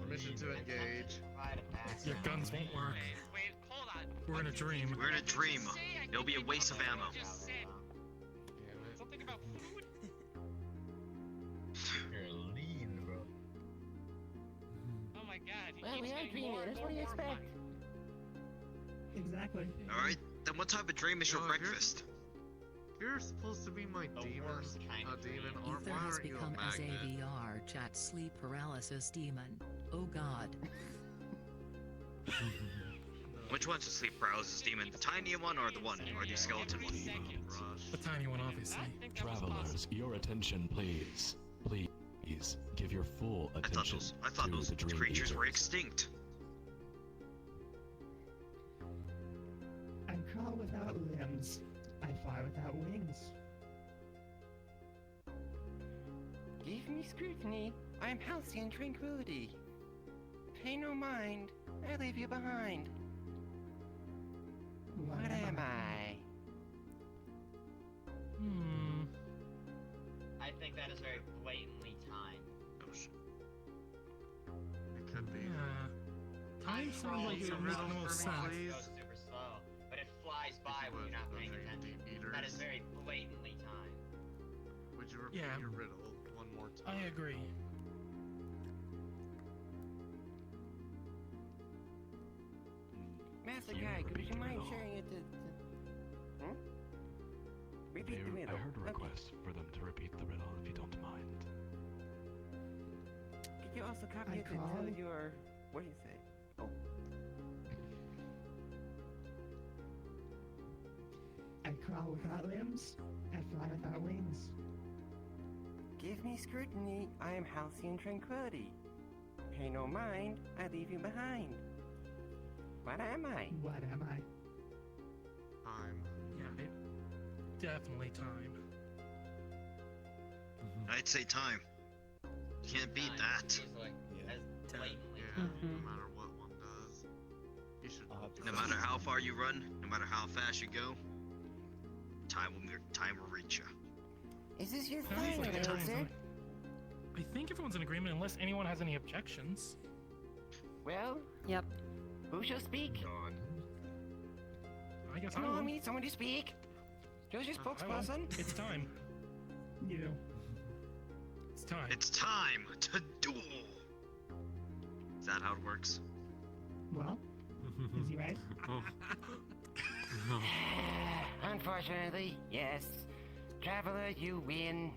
Permission to engage. Your guns won't work. Wait, hold on. We're in a dream. We're in a dream. It'll be a waste of ammo. Just said something about food. You're lean, bro. Oh my god. He Well, keeps we are getting dreamers. more and What do you more expect? Exactly. Alright, then what type of dream is your Oh, breakfast? You're supposed to be my demon. Ether Why has aren't you a become as a magnet? VR chat sleep paralysis demon. Oh God. Which one's the sleep paralysis demon? The tiny one or the skeleton one? The tiny one, obviously. Travelers, your attention, please. Please, give your full attention I thought to those the dream creatures were eaters. extinct. I crawl without limbs. I fly without wings. Give me scrutiny. I am halcyon tranquility. Pay no mind. I leave you behind. What am I? I think that is very blatantly timed. It could be. Time sounds like it makes the most sense. Goes super slow, but it flies by when you're not paying attention. That is very blatantly timed. Would you repeat your riddle one more time? I agree. Master Guy, would you mind sharing it to... Hmm? Repeat the riddle. I heard a request for them to repeat the riddle, if you don't mind. Could you also copy it to tell your... What do you say? Oh. I crawl without limbs. I fly without wings. Give me scrutiny. I am halcyon tranquility. Pay no mind. I leave you behind. What am I? What am I? Time. Yeah, definitely time. I'd say time. Can't beat that. Yeah, no matter what one does. You should No matter how far you run, no matter how fast you go, time will reach you. Is this your Sounds final like answer? time. I think everyone's in agreement unless anyone has any objections. Well? Yep. Who shall speak? I guess Come I on, will. we need someone to speak. Who's your spokesperson? It's time. You. It's time. It's time to duel. Is that how it works? Well, is he right? Unfortunately, yes. Traveler, you win.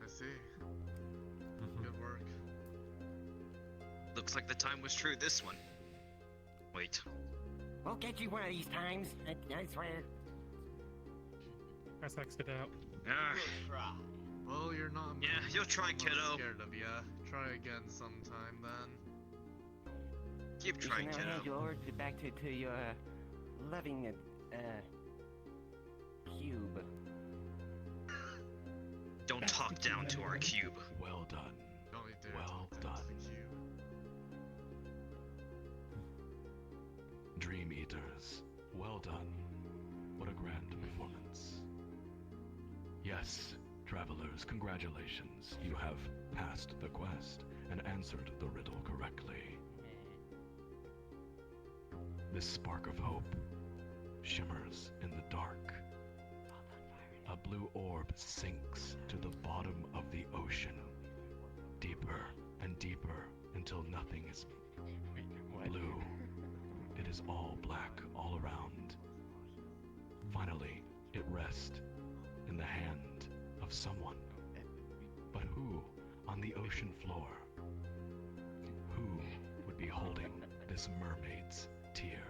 I see. Good work. Looks like the time was true this one. Wait. We'll get you one of these times. I swear. Press X it out. Well, you're not. Yeah, you'll try, I'm not kiddo. scared of ya. Try again sometime then. Keep trying, you can now hand kiddo. you over back to your loving cube. Don't talk down to our cube. Well done. Don't you dare Well talk down done. to the cube. Dream Eaters, well done. What a grand performance. Yes, travelers, congratulations. You have passed the quest and answered the riddle correctly. This spark of hope shimmers in the dark. A blue orb sinks to the bottom of the ocean, deeper and deeper until nothing is blue. It is all black all around. Finally, it rests in the hand of someone. But who on the ocean floor? Who would be holding this mermaid's tear?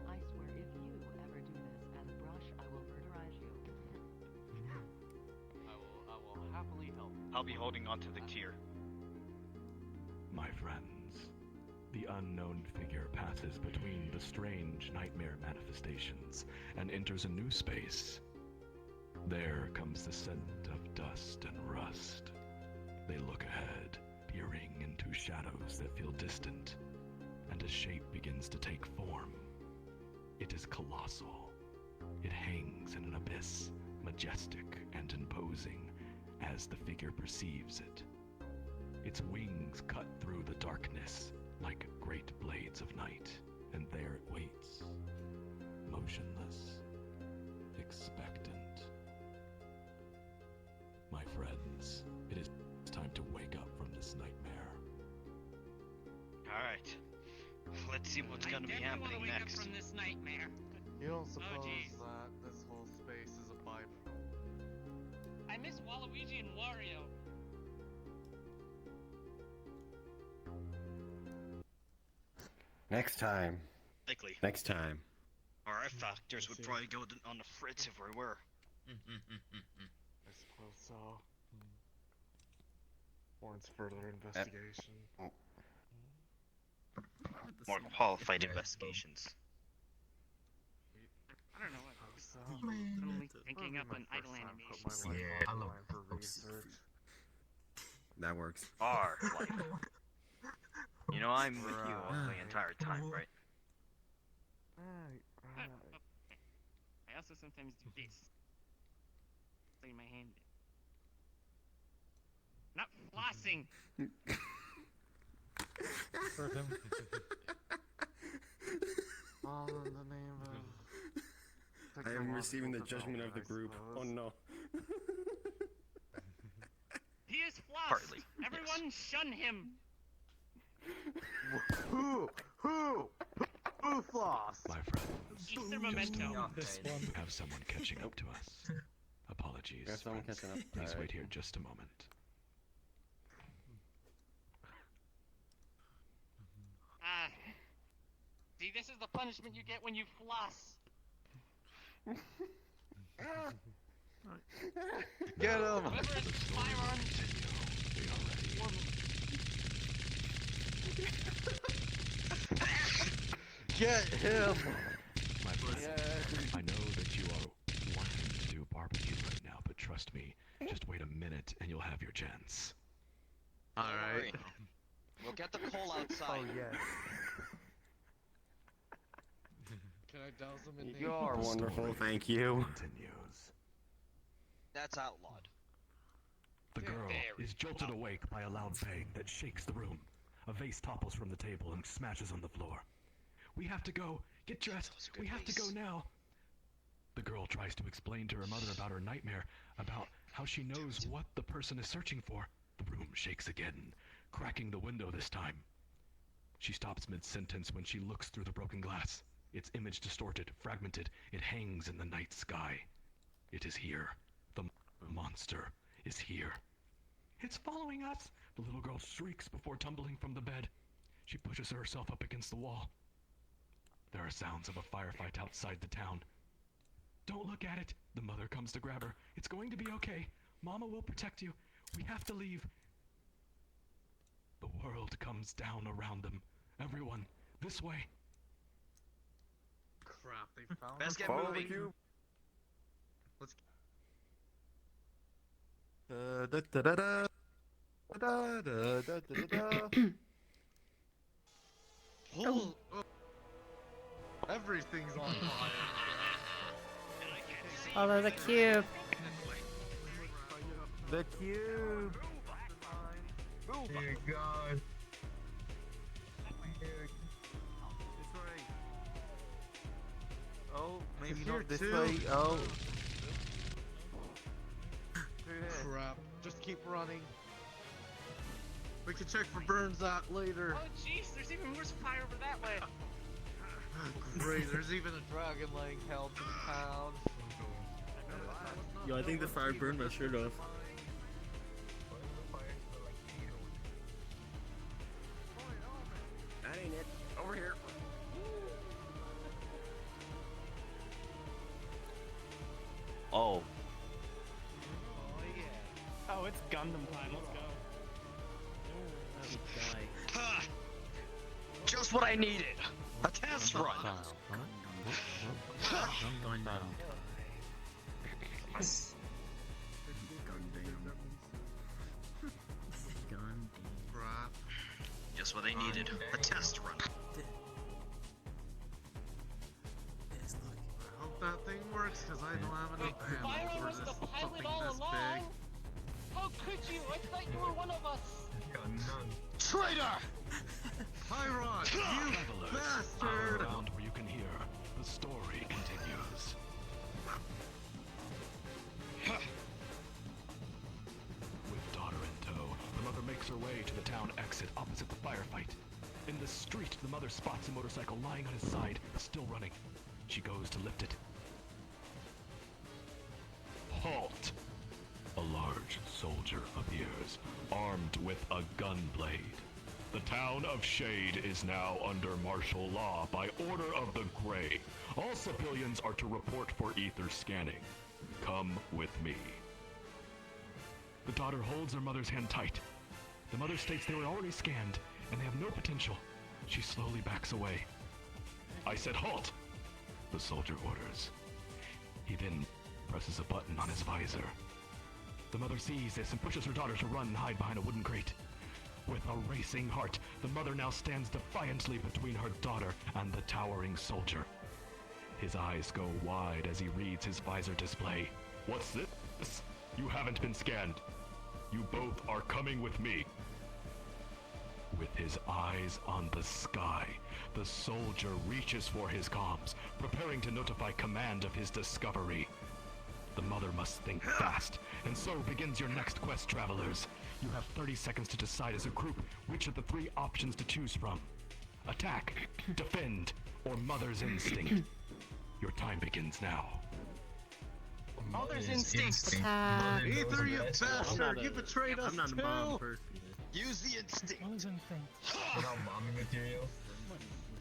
I swear if you ever do this as brush, I will murderize you. I will happily help. I'll be holding on to the tear. My friends, the unknown figure passes between the strange nightmare manifestations and enters a new space. There comes the scent of dust and rust. They look ahead, peering into shadows that feel distant, and a shape begins to take form. It is colossal. It hangs in an abyss, majestic and imposing, as the figure perceives it. Its wings cut through the darkness like great blades of night, and there it waits, motionless, expectant. My friends, it is time to wake up from this nightmare. Alright. Let's see what's gonna be happening next. From this nightmare. You don't suppose geez. that this whole space is a pipe? I miss Waluigi and Wario. Next time. Likely. Next time. Our F factors would probably go on the fritz if we were. I suppose so. Warrants further investigation. More qualified investigations. I don't know what I was suddenly thinking up an idle animation. Yeah, I love for research. That works. Our life. You know, I'm with you the entire time, right? I also sometimes do this. Putting my hand in. Not flossing! All in the name of... I am receiving the judgment of the group. Oh no. He is floss! Partly, Everyone shun him! Who floss? My friend. Easter memento. We have someone catching up to us. Apologies. Got someone friends. catching up. Please Alright. wait here just a moment. Ah. See, this is the punishment you get when you floss. Get him! Whoever is Byron. Get him! My friend, I know that you are wanting to do barbecue right now, but trust me, just wait a minute and you'll have your chance. Alright. We'll get the coal outside. Oh yeah. Can I douse him in You are wonderful, thank you. Continues. That's outlawed. The girl is jolted awake by a loud bang that shakes the room. A vase topples from the table and smashes on the floor. We have to go. Get dressed. We have to go now. The girl tries to explain to her mother about her nightmare, about how she knows what the person is searching for. The room shakes again, cracking the window this time. She stops mid-sentence when she looks through the broken glass. Its image distorted, fragmented. It hangs in the night sky. It is here. The monster is here. It's following us! The little girl shrieks before tumbling from the bed. She pushes herself up against the wall. There are sounds of a firefight outside the town. Don't look at it. The mother comes to grab her. It's going to be okay. Mama will protect you. We have to leave. The world comes down around them. Everyone, this way. Crap, they found Best the get moving. Barbecue. Let's Da da da da da da da da da da. pull. Everything's on fire. Follow the cube. The cube. Dear God. This way. Oh, maybe It's not here this too. way. Oh. Crap. Just keep running. We can check for burns out later. Oh jeez, there's even worse fire over that way. Great, there's even a dragon laying hell to the town. Yo, I think the fire burned my shirt off. That ain't it. Over here. Oh. Oh, it's Gundam time. Let's go. Ha! Just what I needed. A test run. Just what I needed. A test run. I hope that thing works, because I don't have enough ammo Byron for was this, the pilot something all this along. big. How could you? I thought you were one of us. Traitor! Pyron, you bastard! Around where you can hear, the story continues. With daughter in tow, the mother makes her way to the town exit opposite the firefight. In the street, the mother spots a motorcycle lying on his side, still running. She goes to lift it. Halt! A large soldier appears, armed with a gun blade. The town of Shade is now under martial law by order of the Grey. All civilians are to report for ether scanning. Come with me. The daughter holds her mother's hand tight. The mother states they were already scanned, and they have no potential. She slowly backs away. I said halt! The soldier orders. He then presses a button on his visor. The mother sees this and pushes her daughter to run and hide behind a wooden crate. With a racing heart, the mother now stands defiantly between her daughter and the towering soldier. His eyes go wide as he reads his visor display. What's this? You haven't been scanned. You both are coming with me. With his eyes on the sky, the soldier reaches for his comms, preparing to notify command of his discovery. The mother must think fast, and so begins your next quest, travelers. You have 30 seconds to decide as a group which of the 3 options to choose from. Attack, defend, or Mother's Instinct. Your time begins now. Mother's instinct. Ether, you bastard! You betrayed us I'm not a too! mom person. Use the instinct! Mother's instinct. Without mommy material.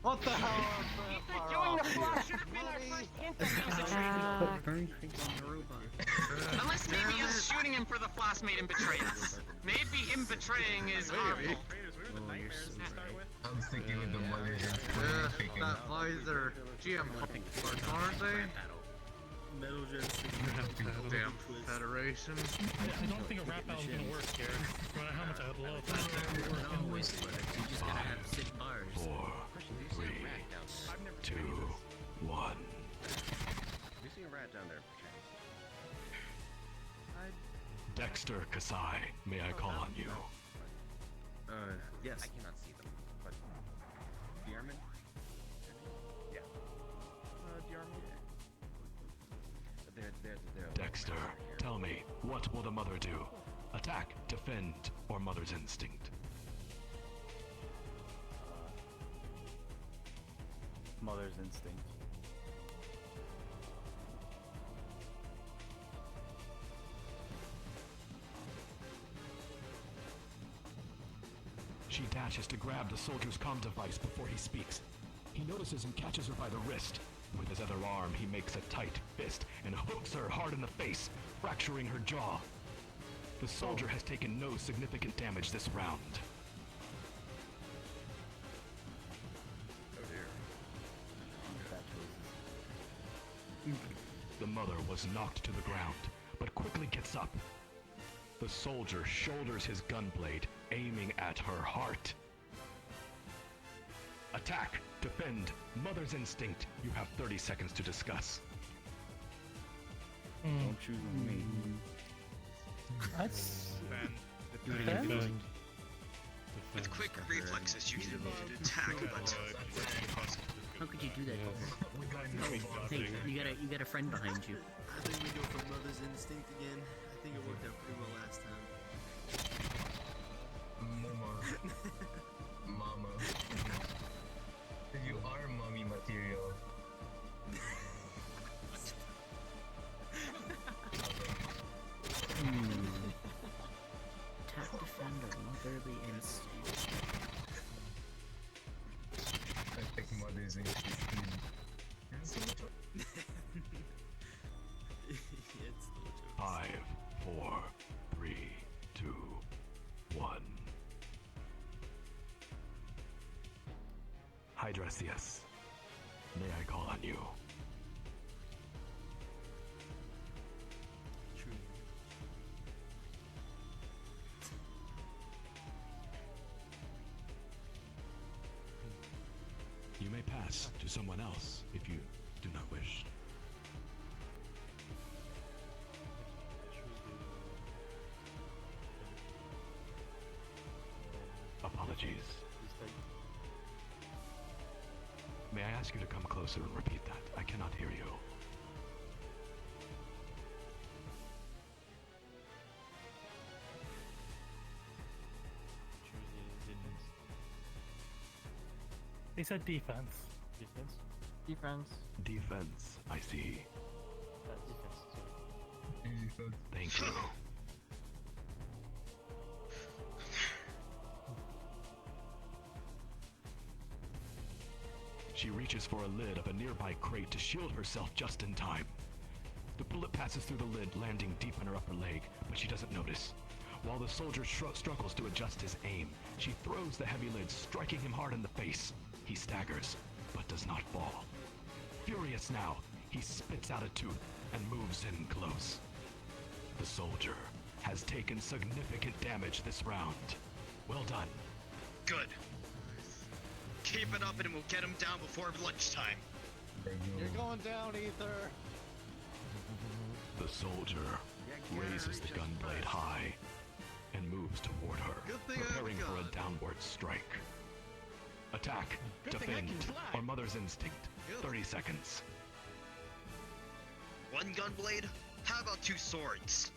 What the hell? Ether doing the flash should have been our first hint of being betrayed. Burn things on the robot. Unless maybe us shooting him for the flash made him betray us. Maybe him betraying is our fault. Oh, you're so right. I'm sticking with the mother's Yeah, instinct. that visor. GM aren't they? Metal Jet Damn Federation. I don't think a rap album's gonna work here. No matter how much I would love that. No, you just gotta have sick bars. 4, 3, 2, 1. We see a rat down there. Dexter Kasai, may I call on you? Yes. I cannot see them, but Bierman? Yeah. They're Dexter, tell me, what will the mother do? Attack, defend, or Mother's Instinct? Mother's Instinct. She dashes to grab the soldier's comm device before he speaks. He notices and catches her by the wrist. With his other arm, he makes a tight fist and hooks her hard in the face, fracturing her jaw. The soldier has taken no significant damage this round. Oh dear. The mother was knocked to the ground, but quickly gets up. The soldier shoulders his gunblade, aiming at her heart. Attack, defend, Mother's Instinct. You have 30 seconds to discuss. Don't choose on me. That's... Defend. With quick reflexes, you can attack, but How could you do that? Hey, you got a friend behind you. I think we go for Mother's Instinct again. I think it worked out pretty well last time. Mama. You are mommy material. Attack, defend, or motherly instinct. I think mother's instinct. It's still a 5, 4, 3, 2, 1. Hydrasius, may I call on you? You may pass to someone else if you do not wish. Apologies. May I ask you to come closer and repeat that? I cannot hear you. They said defense. Defense? Defense. Defense, I see. Defense. Thank you. She reaches for a lid of a nearby crate to shield herself just in time. The bullet passes through the lid, landing deep in her upper leg, but she doesn't notice. While the soldier struggles to adjust his aim, she throws the heavy lid, striking him hard in the face. He staggers, but does not fall. Furious now, he spits out a tooth and moves in close. The soldier has taken significant damage this round. Well done. Good. Keep it up and we'll get him down before lunchtime. You're going down, Ether. The soldier raises the gun blade high and moves toward her, preparing for a downward strike. Attack, defend, or mother's instinct. 30 seconds. One gun blade? How about two swords?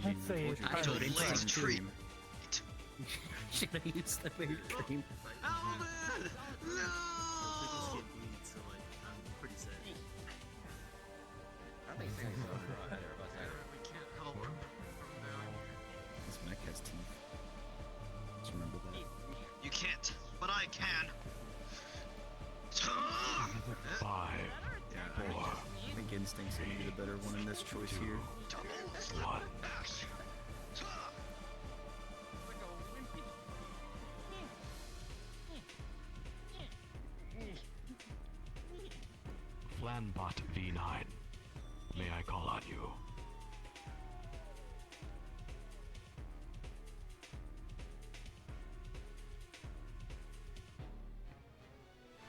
I'd say it's I told Blaze treat. Should I use the weird cream? Alvin! No! So like, I'm pretty sad. I think things are ahead of us. We can't help him from down This mech has teeth. Just remember that. You can't, but I can. 5, 4. I think instincts would be the better one in this choice here. 1. Flanbot V9. May I call on you?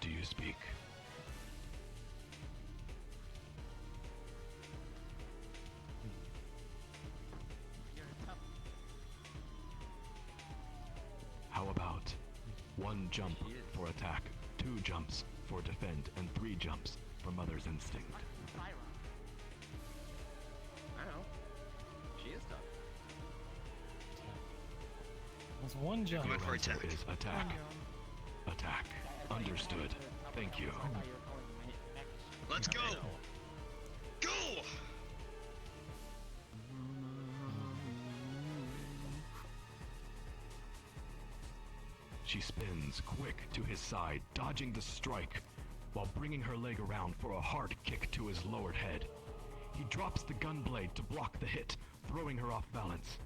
Do you speak? How about 1 jump for attack, 2 jumps for defend, and 3 jumps for mother's instinct? I know. She is tough. There's 1 jump. Your answer is attack. Attack. Understood. Thank you. Let's go! Go! She spins quick to his side, dodging the strike, while bringing her leg around for a hard kick to his lowered head. He drops the gun blade to block the hit, throwing her off balance.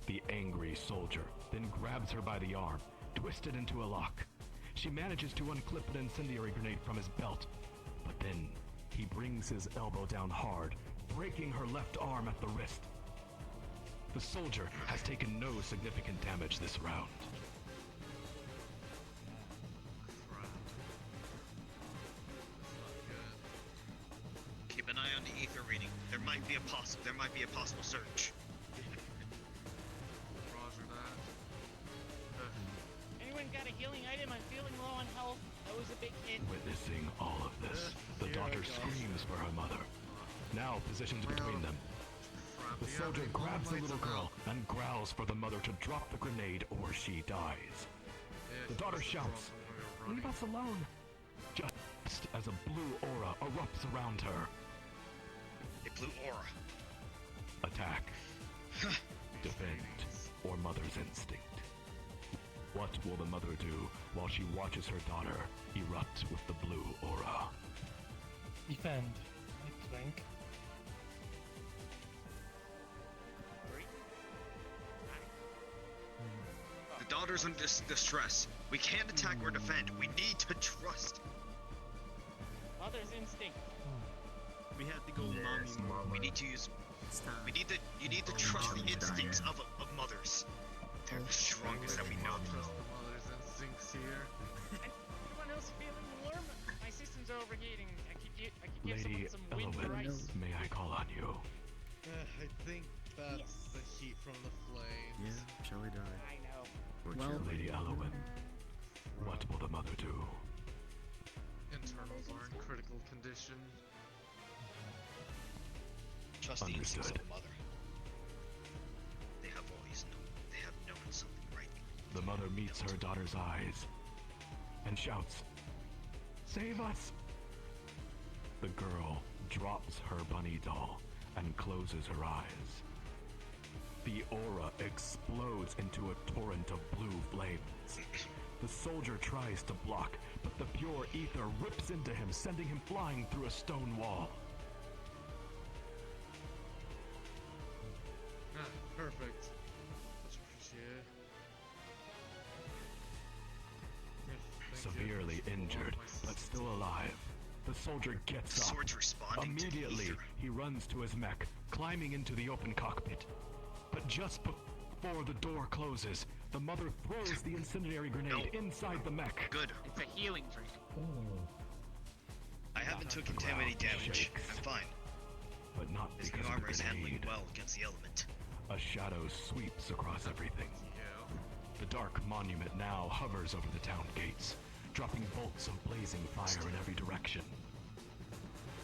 The angry soldier then grabs her by the arm, twisted into a lock. She manages to unclip an incendiary grenade from his belt, but then he brings his elbow down hard, breaking her left arm at the wrist. The soldier has taken no significant damage this round. Keep an eye on the ether reading. There might be a possible surge. Roger that. Anyone got a healing item? I'm feeling low on health. That was a big hit. Witnessing all of this, the daughter screams for her mother. Now positioned between them, the soldier grabs the little girl and growls for the mother to drop the grenade or she dies. The daughter shouts, "Leave us alone!" Just as a blue aura erupts around her. A blue aura. Attack, defend, or mother's instinct. What will the mother do while she watches her daughter erupt with the blue aura? Defend, I think. The daughter's in distress. We can't attack or defend. We need to trust. Mother's instinct. We have to go mommy. We need to use. You need to trust the instincts of mothers. They're the strongest that we know. Trust the mother's instincts here. Everyone else feeling warm? My system's overheating. I could give Lady someone some wind or ice. Elowen, may I call on you? I think that's the heat from the flames. Yeah, shall we die? I know. Or Well, shall we- Lady Elowen, what will the mother do? Internals are in critical condition. Trust the instincts of Understood. a mother. They have always known. They have known something right. The mother meets her daughter's eyes and shouts, "Save us!" The girl drops her bunny doll and closes her eyes. The aura explodes into a torrent of blue flames. The soldier tries to block, but the pure ether rips into him, sending him flying through a stone wall. Ah, perfect. Much appreciated. Yes, thank you. Severely injured, but still alive, the soldier gets up. Swords responding to the Immediately, ether. he runs to his mech, climbing into the open cockpit. But just before the door closes, the mother throws the incendiary grenade inside the mech. Good. It's a healing drink. I haven't taken too many damage. I'm fine. But not His because new of the armor is handling grenade. well against the element. A shadow sweeps across everything. The dark monument now hovers over the town gates, dropping bolts of blazing fire in every direction.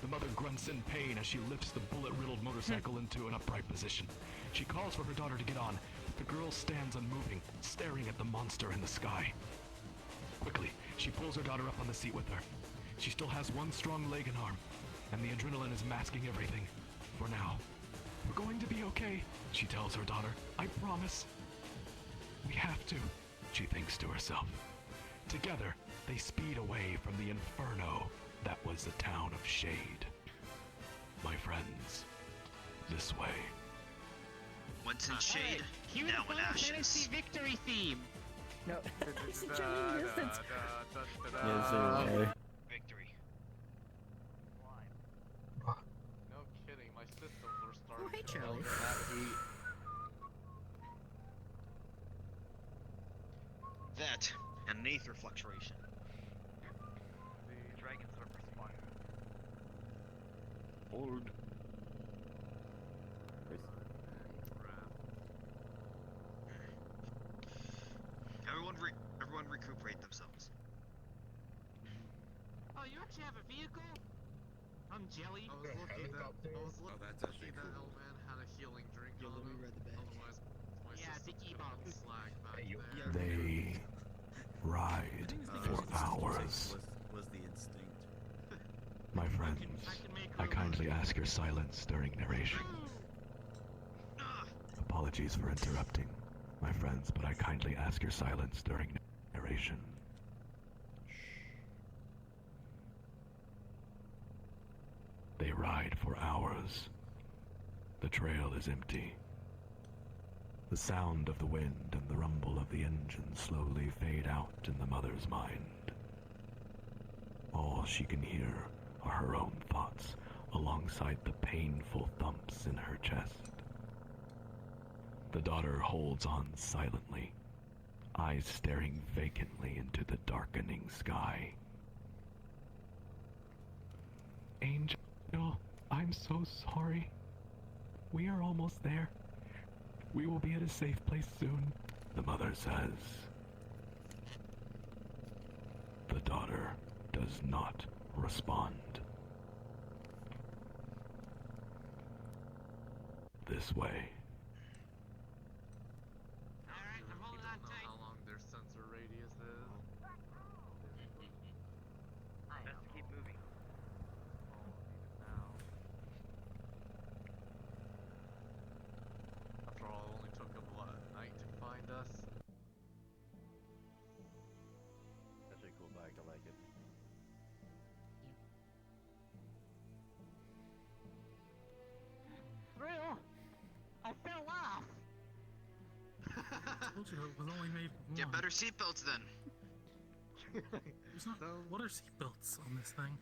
The mother grunts in pain as she lifts the bullet-riddled motorcycle into an upright position. She calls for her daughter to get on, but the girl stands unmoving, staring at the monster in the sky. Quickly, she pulls her daughter up on the seat with her. She still has one strong leg and arm, and the adrenaline is masking everything. For now. We're going to be okay, she tells her daughter. I promise. We have to, she thinks to herself. Together, they speed away from the inferno that was the town of Shade. My friends, this way. Once in shade, Cue the now in Final ashes. Fantasy victory theme. No. Yes, Victory. No kidding, my systems were starting hey, to Charlie. melt at heat. That, and an ether fluctuation. The dragons are perspiring. Hold. Everyone recuperate themselves. Oh, you actually have a vehicle? I'm jelly. I was lucky that's actually that cool. old man had a healing drink Yo, on let me him. read the badge. Otherwise, my Yeah, system Dicky could have Box. slag back Hey, yo. there. They ride for hours. Was the instinct. My friends, I kindly ask your silence during narration. Apologies for interrupting, my friends, but I kindly ask your silence during narration. They ride for hours. The trail is empty. The sound of the wind and the rumble of the engine slowly fade out in the mother's mind. All she can hear are her own thoughts alongside the painful thumps in her chest. The daughter holds on silently, eyes staring vacantly into the darkening sky. Angel, I'm so sorry. We are almost there. We will be at a safe place soon, the mother says. The daughter does not respond. This way. Alright, I'm holding on Know tight. how long their sensor radius is. Best to keep moving. After all, it only took them, what, a night to find us? That's a cool bike. I like it. Thrill! I fell off! Told you it was only made for Get one. better seatbelts then. There's not, what are seatbelts on this thing?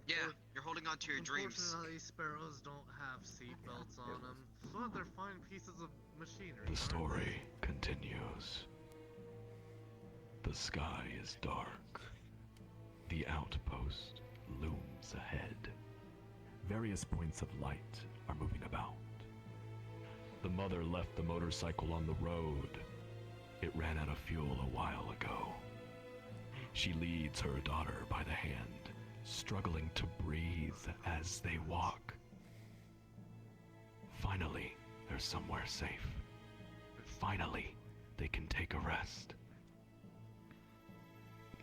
Yeah, you're holding on to your dreams. Unfortunately, sparrows don't have seatbelts on them, but they're fine pieces of machinery. The story continues. The sky is dark. The outpost looms ahead. Various points of light are moving about. The mother left the motorcycle on the road. It ran out of fuel a while ago. She leads her daughter by the hand, struggling to breathe as they walk. Finally, they're somewhere safe. Finally, they can take a rest.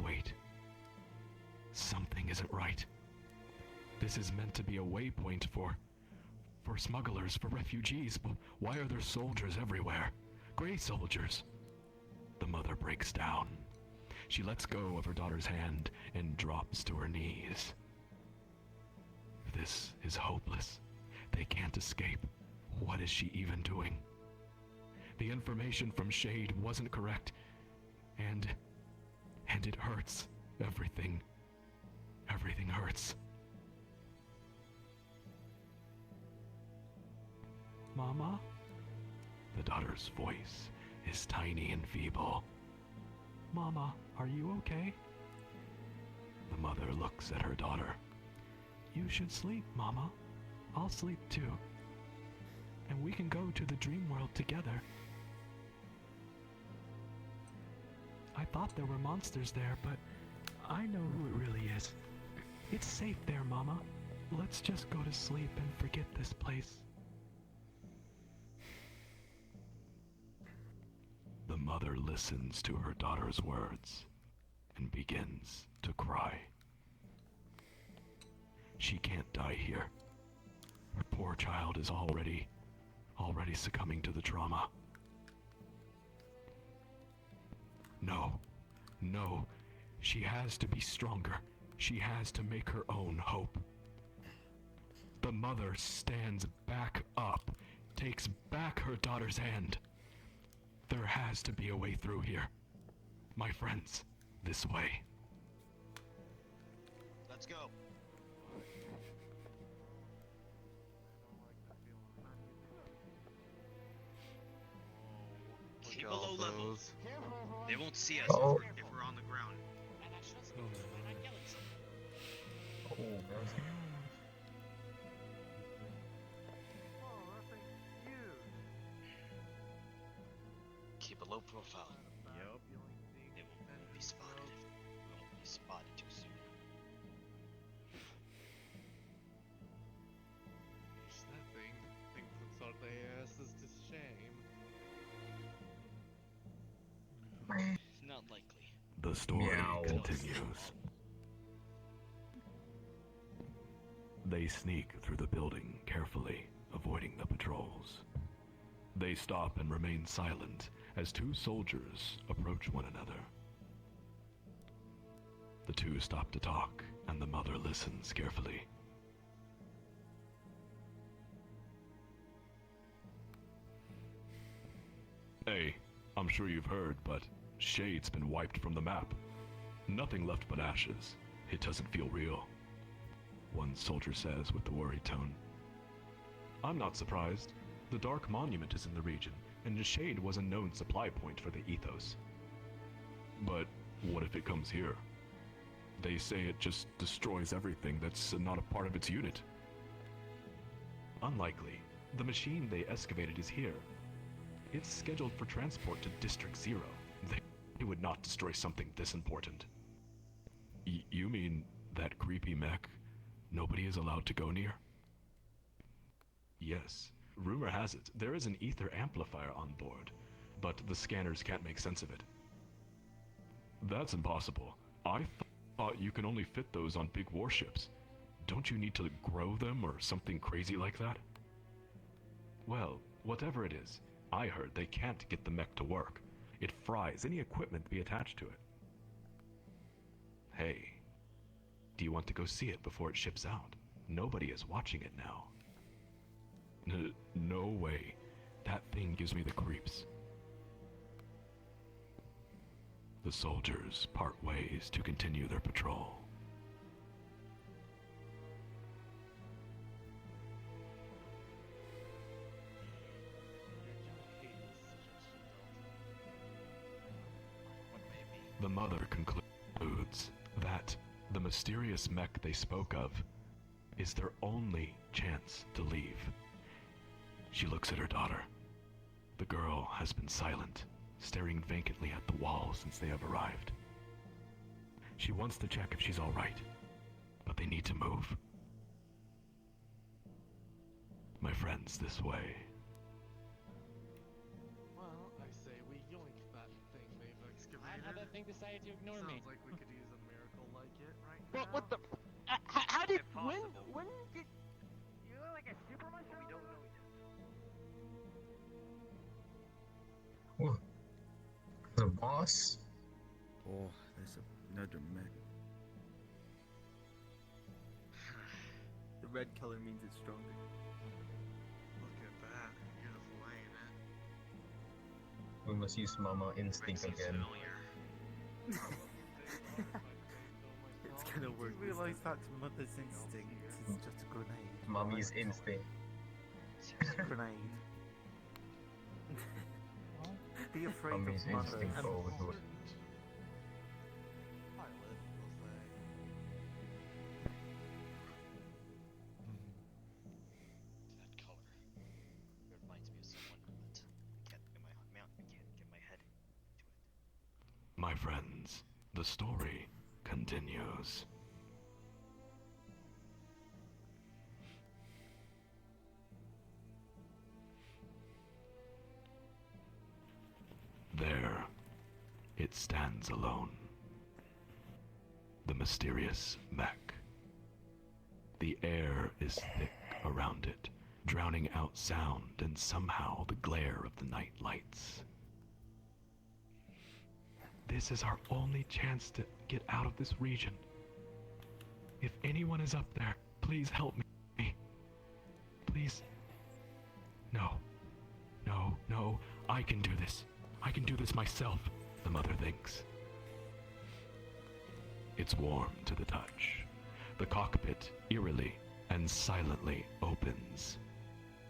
Wait. Something isn't right. This is meant to be a waypoint for smugglers, for refugees, but why are there soldiers everywhere? Gray soldiers. The mother breaks down. She lets go of her daughter's hand and drops to her knees. This is hopeless. They can't escape. What is she even doing? The information from Shade wasn't correct. And it hurts. Everything hurts. Mama? The daughter's voice is tiny and feeble. Mama, are you okay? The mother looks at her daughter. You should sleep, Mama. I'll sleep too. And we can go to the dream world together. I thought there were monsters there, but I know who it really is. It's safe there, Mama. Let's just go to sleep and forget this place. The mother listens to her daughter's words and begins to cry. She can't die here. Her poor child is already succumbing to the trauma. No, she has to be stronger. She has to make her own hope. The mother stands back up, takes back her daughter's hand. There has to be a way through here. My friends, this way. Let's go. Keep below level. They won't see us if we're on the ground. Keep a low profile. Yep. They won't be spotted. We won't be spotted too soon. That thing thinks it's our their asses to shame. Not likely. The story continues. They sneak through the building carefully, avoiding the patrols. They stop and remain silent as two soldiers approach one another. The two stop to talk, and the mother listens carefully. Hey, I'm sure you've heard, but Shade's been wiped from the map. Nothing left but ashes. It doesn't feel real, one soldier says with a worried tone. I'm not surprised. The Dark Monument is in the region, and the Shade was a known supply point for the Ethos. But what if it comes here? They say it just destroys everything that's not a part of its unit. Unlikely. The machine they excavated is here. It's scheduled for transport to District Zero. They would not destroy something this important. You mean that creepy mech nobody is allowed to go near? Yes. Rumor has it there is an ether amplifier on board, but the scanners can't make sense of it. That's impossible. I thought you can only fit those on big warships. Don't you need to grow them or something crazy like that? Well, whatever it is, I heard they can't get the mech to work. It fries any equipment to be attached to it. Hey, do you want to go see it before it ships out? Nobody is watching it now. No way. That thing gives me the creeps. The soldiers part ways to continue their patrol. The mother concludes that the mysterious mech they spoke of is their only chance to leave. She looks at her daughter. The girl has been silent, staring vacantly at the wall since they have arrived. She wants to check if she's all right, but they need to move. My friends, this way. Well, I say we yoink that thing they've excavated. How that thing decided to ignore me. Sounds like we could use a miracle like it right Well, now. what the? How did? When did? You look like a super mushroom. We don't know yet. The Boss? Oh, there's another mech. The red color means it's stronger. Look at that. You're just laying it. We must use Mama Instinct again. It's gonna work. You realize that's Mother's Instinct. It's just a grenade. Mommy's Instinct. Grenade. Be afraid Mommy's of Mother. Instinct overload. That color. It reminds me of someone, but can't get my head to it. My friends, the story continues. There, it stands alone. The mysterious mech. The air is thick around it, drowning out sound and somehow the glare of the night lights. This is our only chance to get out of this region. If anyone is up there, please help me. Please. No. No, no, I can do this. I can do this myself, the mother thinks. It's warm to the touch. The cockpit eerily and silently opens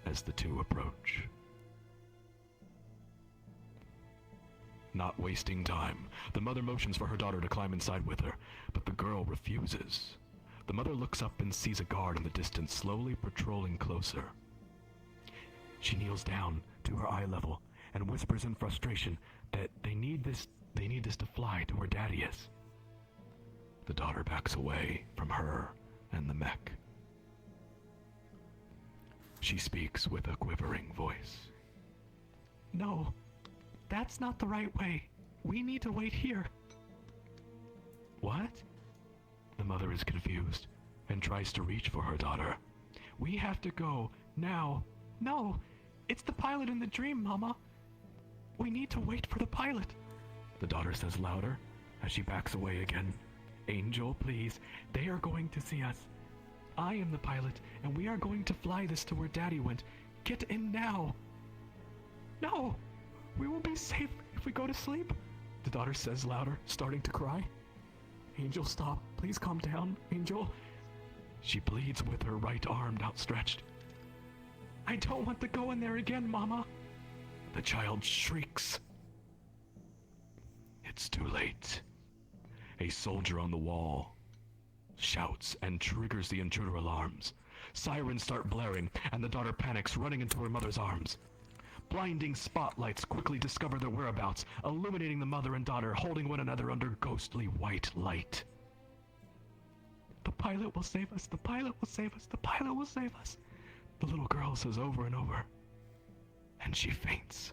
as the two approach. Not wasting time, the mother motions for her daughter to climb inside with her, but the girl refuses. The mother looks up and sees a guard in the distance slowly patrolling closer. She kneels down to her eye level and whispers in frustration that they need this to fly to where Daddy is. The daughter backs away from her and the mech. She speaks with a quivering voice. No, that's not the right way. We need to wait here. What? The mother is confused and tries to reach for her daughter. We have to go now. No, it's the pilot in the dream, Mama. We need to wait for the pilot. The daughter says louder as she backs away again. Angel, please. They are going to see us. I am the pilot, and we are going to fly this to where Daddy went. Get in now. No, we will be safe if we go to sleep. The daughter says louder, starting to cry. Angel, stop. Please calm down, Angel. She pleads with her right arm outstretched. I don't want to go in there again, Mama. The child shrieks. It's too late. A soldier on the wall shouts and triggers the intruder alarms. Sirens start blaring, and the daughter panics, running into her mother's arms. Blinding spotlights quickly discover their whereabouts, illuminating the mother and daughter holding one another under ghostly white light. The pilot will save us, the pilot will save us, the pilot will save us, the little girl says over and over, and she faints.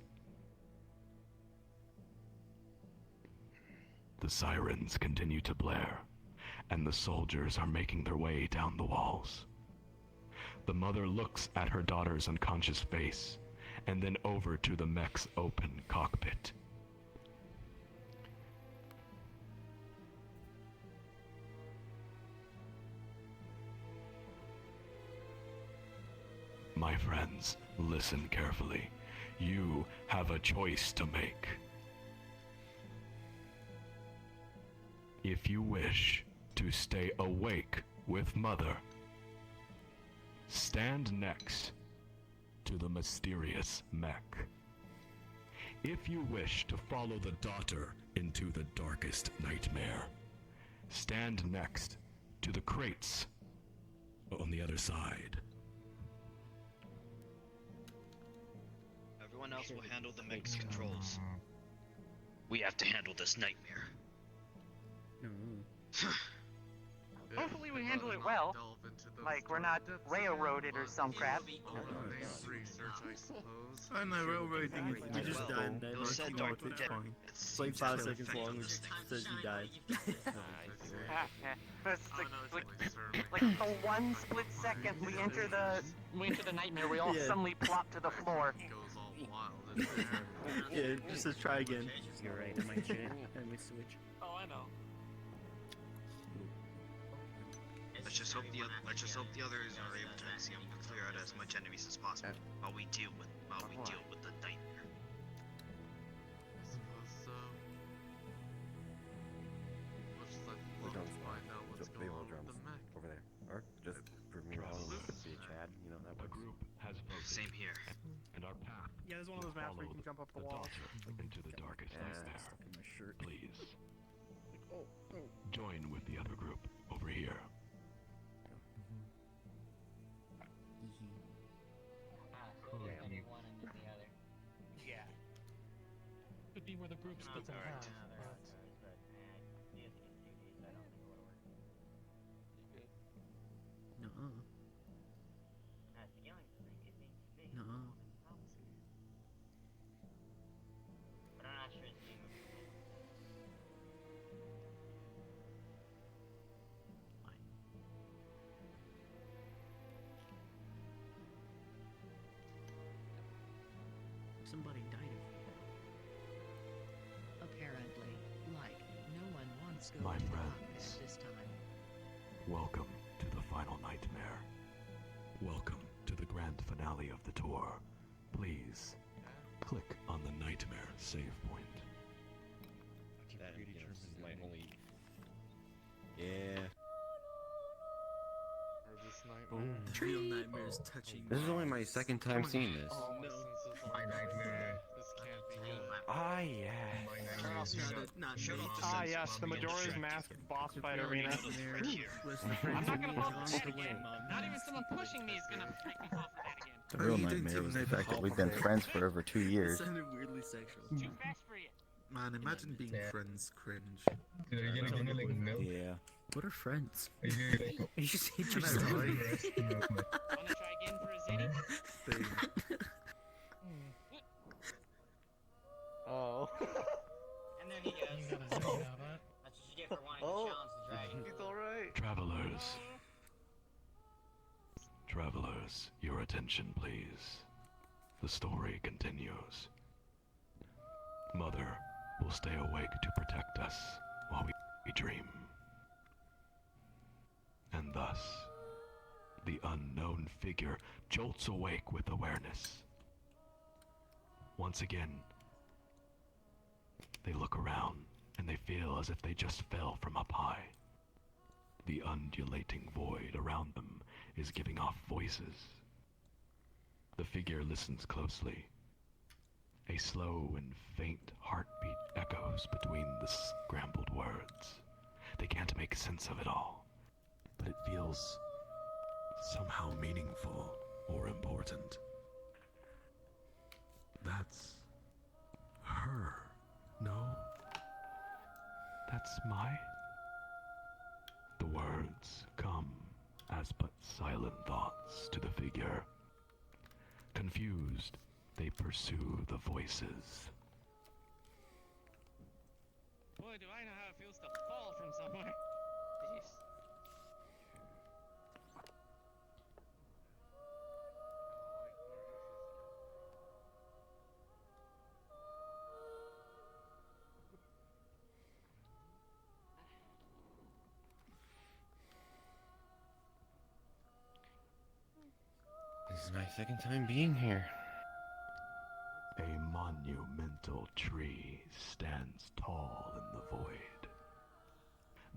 The sirens continue to blare, and the soldiers are making their way down the walls. The mother looks at her daughter's unconscious face, and then over to the mech's open cockpit. My friends, listen carefully. You have a choice to make. If you wish to stay awake with Mother, stand next to the mysterious mech. If you wish to follow the daughter into the darkest nightmare, stand next to the crates on the other side. Everyone else will handle the mech's controls. We have to handle this nightmare. Hopefully we handle it well. Like we're not railroaded or some crap. I know, railroading is You just died and then you know at which point. It's like 5 seconds long, which says you died. It's like the one split second we enter the nightmare, we all suddenly plop to the floor. wild in there. Yeah, just says try again. You're right, I might change. I might switch. Oh, I know. Let's just hope the others are able to clear out as much enemies as possible while we deal with the nightmare. I suppose so. We'll just We're done. find out what's They going will on with drums the mech. over there. Or just prove me wrong. Be a Chad, you know that The works. group has voted, Same here. and our path Yeah, there's one of those maps where you can jump up the wall. into the darkest place there. Stuck in my shirt. Please Oh, oh. join with the other group over here. Yeah. Could be where the group splits in half. No. No. But I'm not sure it's being Somebody died Apparently, like, no one wants to go My to the friends. cockpit this time. Welcome to the final nightmare. Welcome to the grand finale of the tour. Please click on the nightmare save point. That, you know, this is my only. Yeah. The real nightmare is touching. This is only my second time seeing this. Oh, No. My nightmare. This can't be good. Ah, yeah. My nightmare is Ah, yes, the Majora's Mask boss fight arena. I'm not gonna fall for that again. Not even someone pushing me is gonna make me fall for that again. The real you didn't nightmare even was the have fact that to we've hop been on friends for over 2 It years. sounded weirdly sexual. Too fast for you. Man, imagine being friends cringe. Dude, are you gonna give me like milk? Yeah. What are friends? Are you gonna like, You just hate I know, yourself. right? Wanna try again for a zitty? Same. Oh. And there he goes. That's what you get for wanting to challenge the dragon. He's alright. Travelers, your attention please. The story continues. Mother will stay awake to protect us while we dream. And thus, the unknown figure jolts awake with awareness. Once again, they look around and they feel as if they just fell from up high. The undulating void around them is giving off voices. The figure listens closely. A slow and faint heartbeat echoes between the scrambled words. They can't make sense of it all, but it feels somehow meaningful or important. That's her, no? That's my? The words come as but silent thoughts to the figure. Confused, they pursue the voices. Boy, do I know how it feels to fall from somewhere. Jeez. This is my second time being here. A monumental tree stands tall in the void.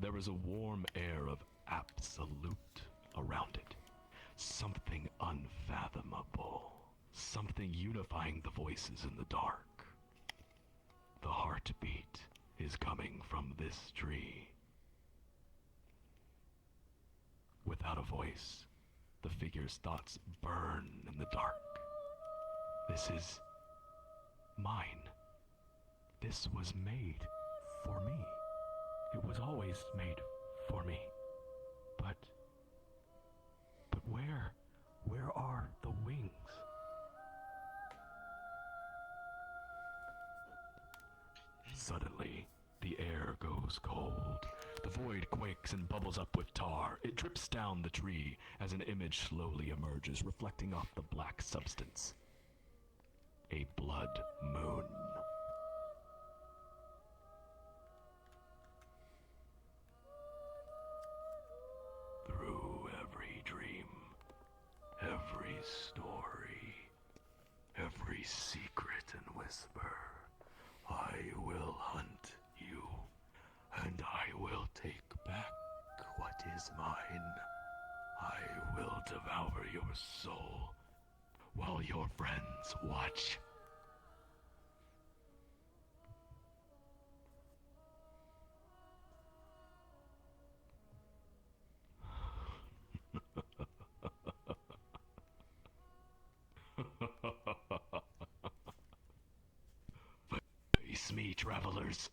There is a warm air of absolute around it. Something unfathomable. Something unifying the voices in the dark. The heartbeat is coming from this tree. Without a voice, the figure's thoughts burn in the dark. This is mine. This was made for me. It was always made for me. But where are the wings? Suddenly, the air goes cold. The void quakes and bubbles up with tar. It drips down the tree as an image slowly emerges, reflecting off the black substance. a blood moon. Through every dream, every story, every secret and whisper, I will hunt you, and I will take back what is mine. I will devour your soul while your friends watch. Face me, travelers.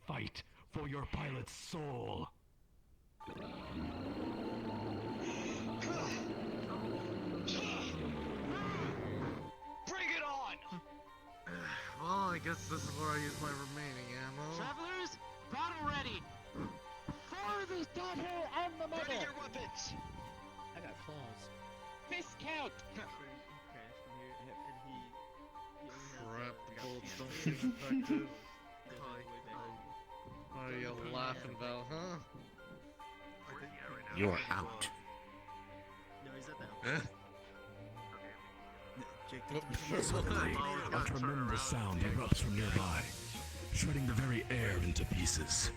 Fight for your pilot's soul. Bring it on! Well, I guess this is where I use my remaining ammo. Travelers, battle ready! For the daughter and the mother! Ready your weapons! I got claws. Fist count! Crap, the bullets don't seem effective. What are you laughing about, huh? You're out. No, he's at that. Suddenly, a tremendous sound erupts from nearby, shredding the very air into pieces.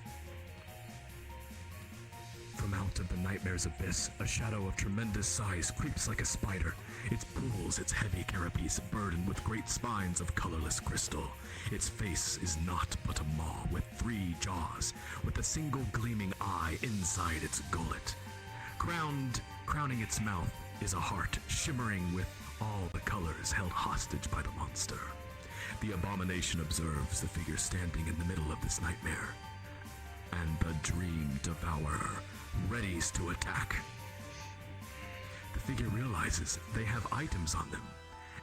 From out of the nightmare's abyss, a shadow of tremendous size creeps like a spider. Its pools, its heavy carapace burdened with great spines of colorless crystal. Its face is naught but a maw with 3 jaws, with a single gleaming eye inside its gullet. Crowning its mouth is a heart shimmering with all the colors held hostage by the monster. The abomination observes the figure standing in the middle of this nightmare, and the dream devourer readies to attack. The figure realizes they have items on them,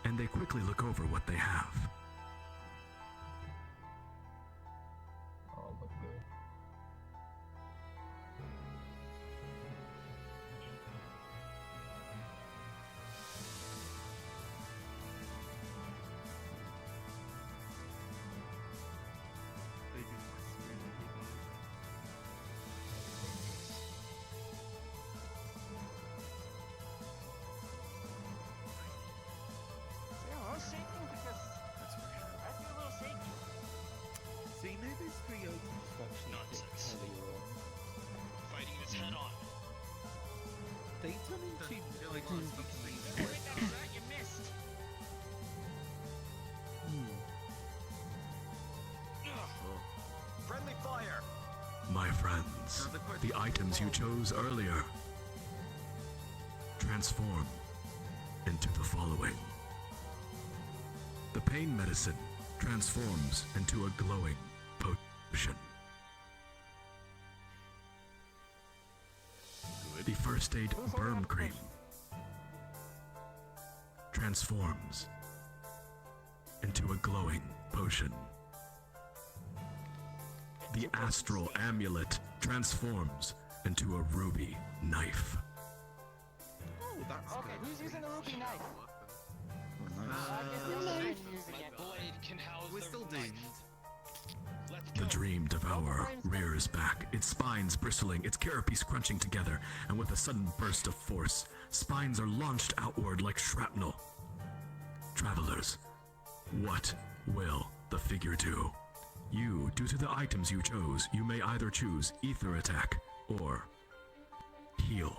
and they quickly look over what they have. Oh, look good. Yeah, I was shaking because I feel a little shaky. So you know those 3 items functionally Nonsense. earlier on? Fighting his head on. They turn into items you can use. That's right, you missed. Friendly fire! My friends, the items you chose earlier transform into the following. The pain medicine transforms into a glowing potion. The first aid burn cream transforms into a glowing potion. The astral amulet transforms into a ruby knife. Oh, that's Okay, who's using the ruby knife? We're still doomed. The dream devourer rears back, its spines bristling, its carapace crunching together, and with a sudden burst of force, spines are launched outward like shrapnel. Travelers, what will the figure do? You, due to the items you chose, you may either choose ether attack, or heal,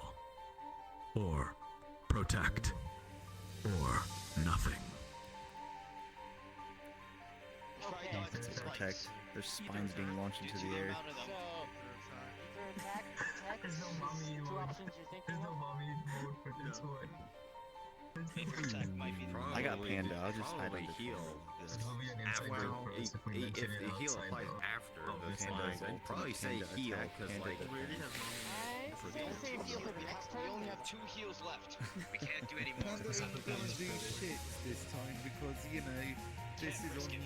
or protect, or nothing. Protect. There's spines being launched into the air. There's no mommy mode. There's no mommy mode for this one. I got Panda. I'll just probably heal. If the heal applies after the Panda, I'd probably say heal because like We only have 2 heals left. We can't do any more. Panda ain't gonna do shit this time because, you know, this is on you.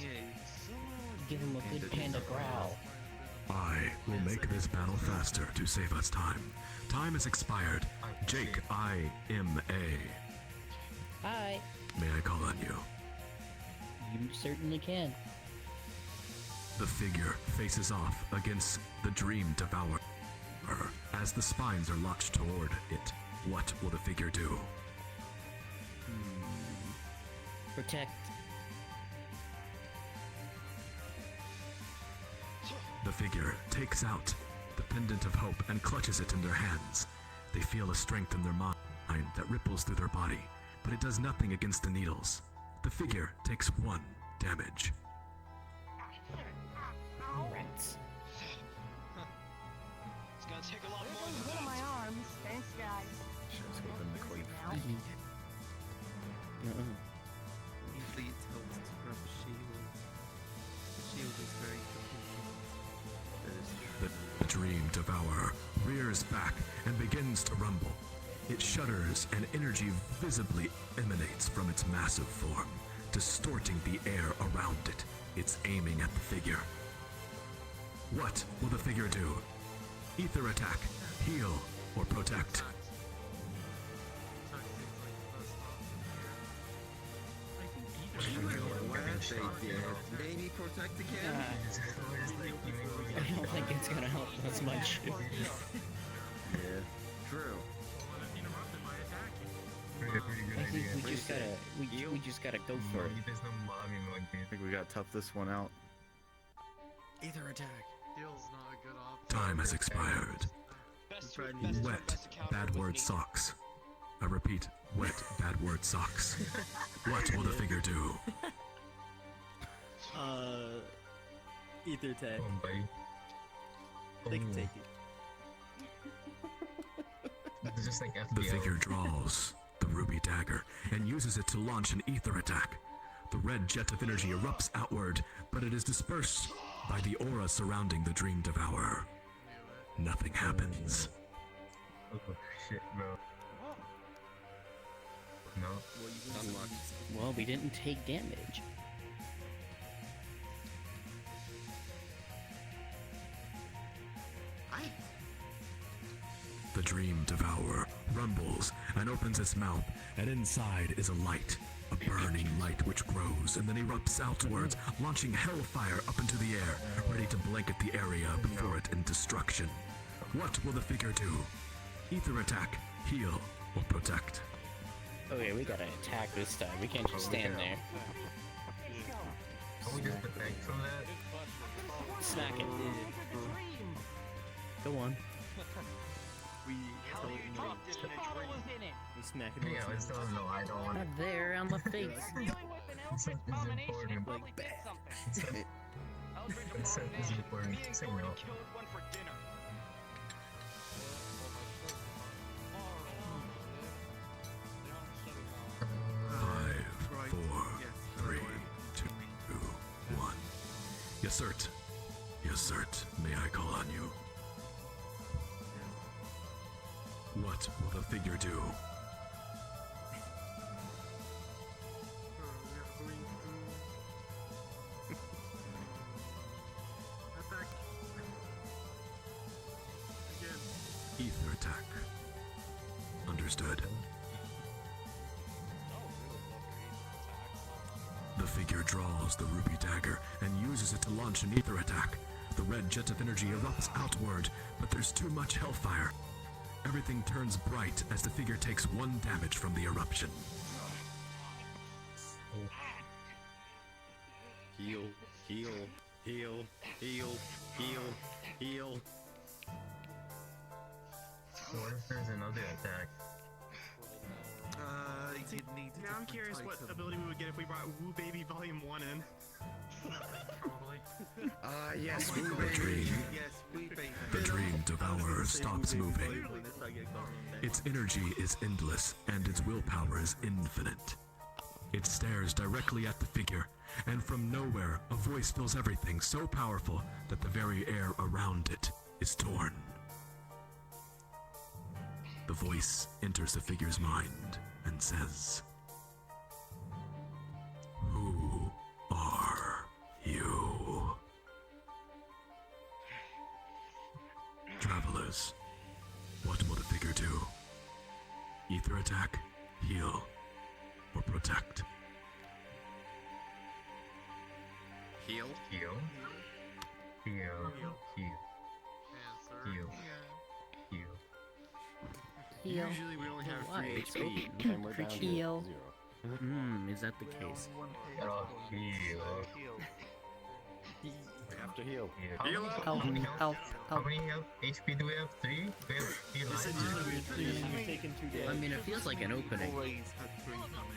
Give him a good panda growl. I will make this battle faster to save us time. Time has expired. Jake, IMA. Hi. May I call on you? You certainly can. The figure faces off against the Dream Devourer. As the spines are launched toward it, what will the figure do? Protect. The figure takes out the pendant of hope and clutches it in their hands. They feel a strength in their mind that ripples through their body, but it does nothing against the needles. The figure takes 1 damage. Rats. It's gonna take a lot more than One of my that. arms. Thanks, guys. Should've given the coin. Usually it helps to grab a shield. The shield is very convenient. The Dream Devourer rears back and begins to rumble. It shudders and energy visibly emanates from its massive form, distorting the air around it. It's aiming at the figure. What will the figure do? Ether attack, heal, or protect? Maybe protect again? I don't think it's gonna help as much. Yeah, true. I think we just gotta go for it. I think we gotta tough this one out. Ether attack. Heal's not a good option. Time has expired. Wet, bad word socks. I repeat, wet, bad word socks. What will the figure do? Ether tag. They can take it. It's just like The FBI. figure draws the ruby dagger and uses it to launch an ether attack. The red jet of energy erupts outward, but it is dispersed by the aura surrounding the Dream Devourer. Nothing happens. Oh shit, bro. No. Well, we didn't take damage. The Dream Devourer rumbles and opens its mouth, and inside is a light, a burning light which grows and then erupts outwards, launching hellfire up into the air, ready to blanket the area before it in destruction. What will the figure do? Ether attack, heal, or protect? Okay, we gotta attack this time. We can't just stand there. Can we just protect from that? Smack it. Go on. We smack it. Yeah, I just don't know. I don't want Not there on the face. It's important. Probably did something. It's important. Say no. Five, four, three, two, one. Yasert. Yasert, may I call on you? What will the figure do? Ether attack. Understood. The figure draws the ruby dagger and uses it to launch an ether attack. The red jet of energy erupts outward, but there's too much hellfire. Everything turns bright as the figure takes 1 damage from the eruption. Heal, heal, heal, heal, heal, heal. What if there's another attack? Now I'm curious what ability we would get if we brought Woo Baby Volume 1 in. Yes, The Woo Baby. dream. Yes, Woo Baby. The Dream Devourer stops moving. Its energy is endless, and its willpower is infinite. It stares directly at the figure, and from nowhere, a voice fills everything so powerful that the very air around it is torn. The voice enters the figure's mind and says, "Who are you?" Travelers, what will the figure do? Ether attack, heal, or protect? Heal. Heal. Heal. Heal. Heal. Heal. Heal. Usually we only have Why? 3 HP. And we're down to Heal. 0. Is that the case? Heal. We have to heal. Heal up. Help, help, How help. many health HP do we have? 3? We have 3 You said lives. you've taken 2 Well, I damage. mean, it feels like an opening. Always had 3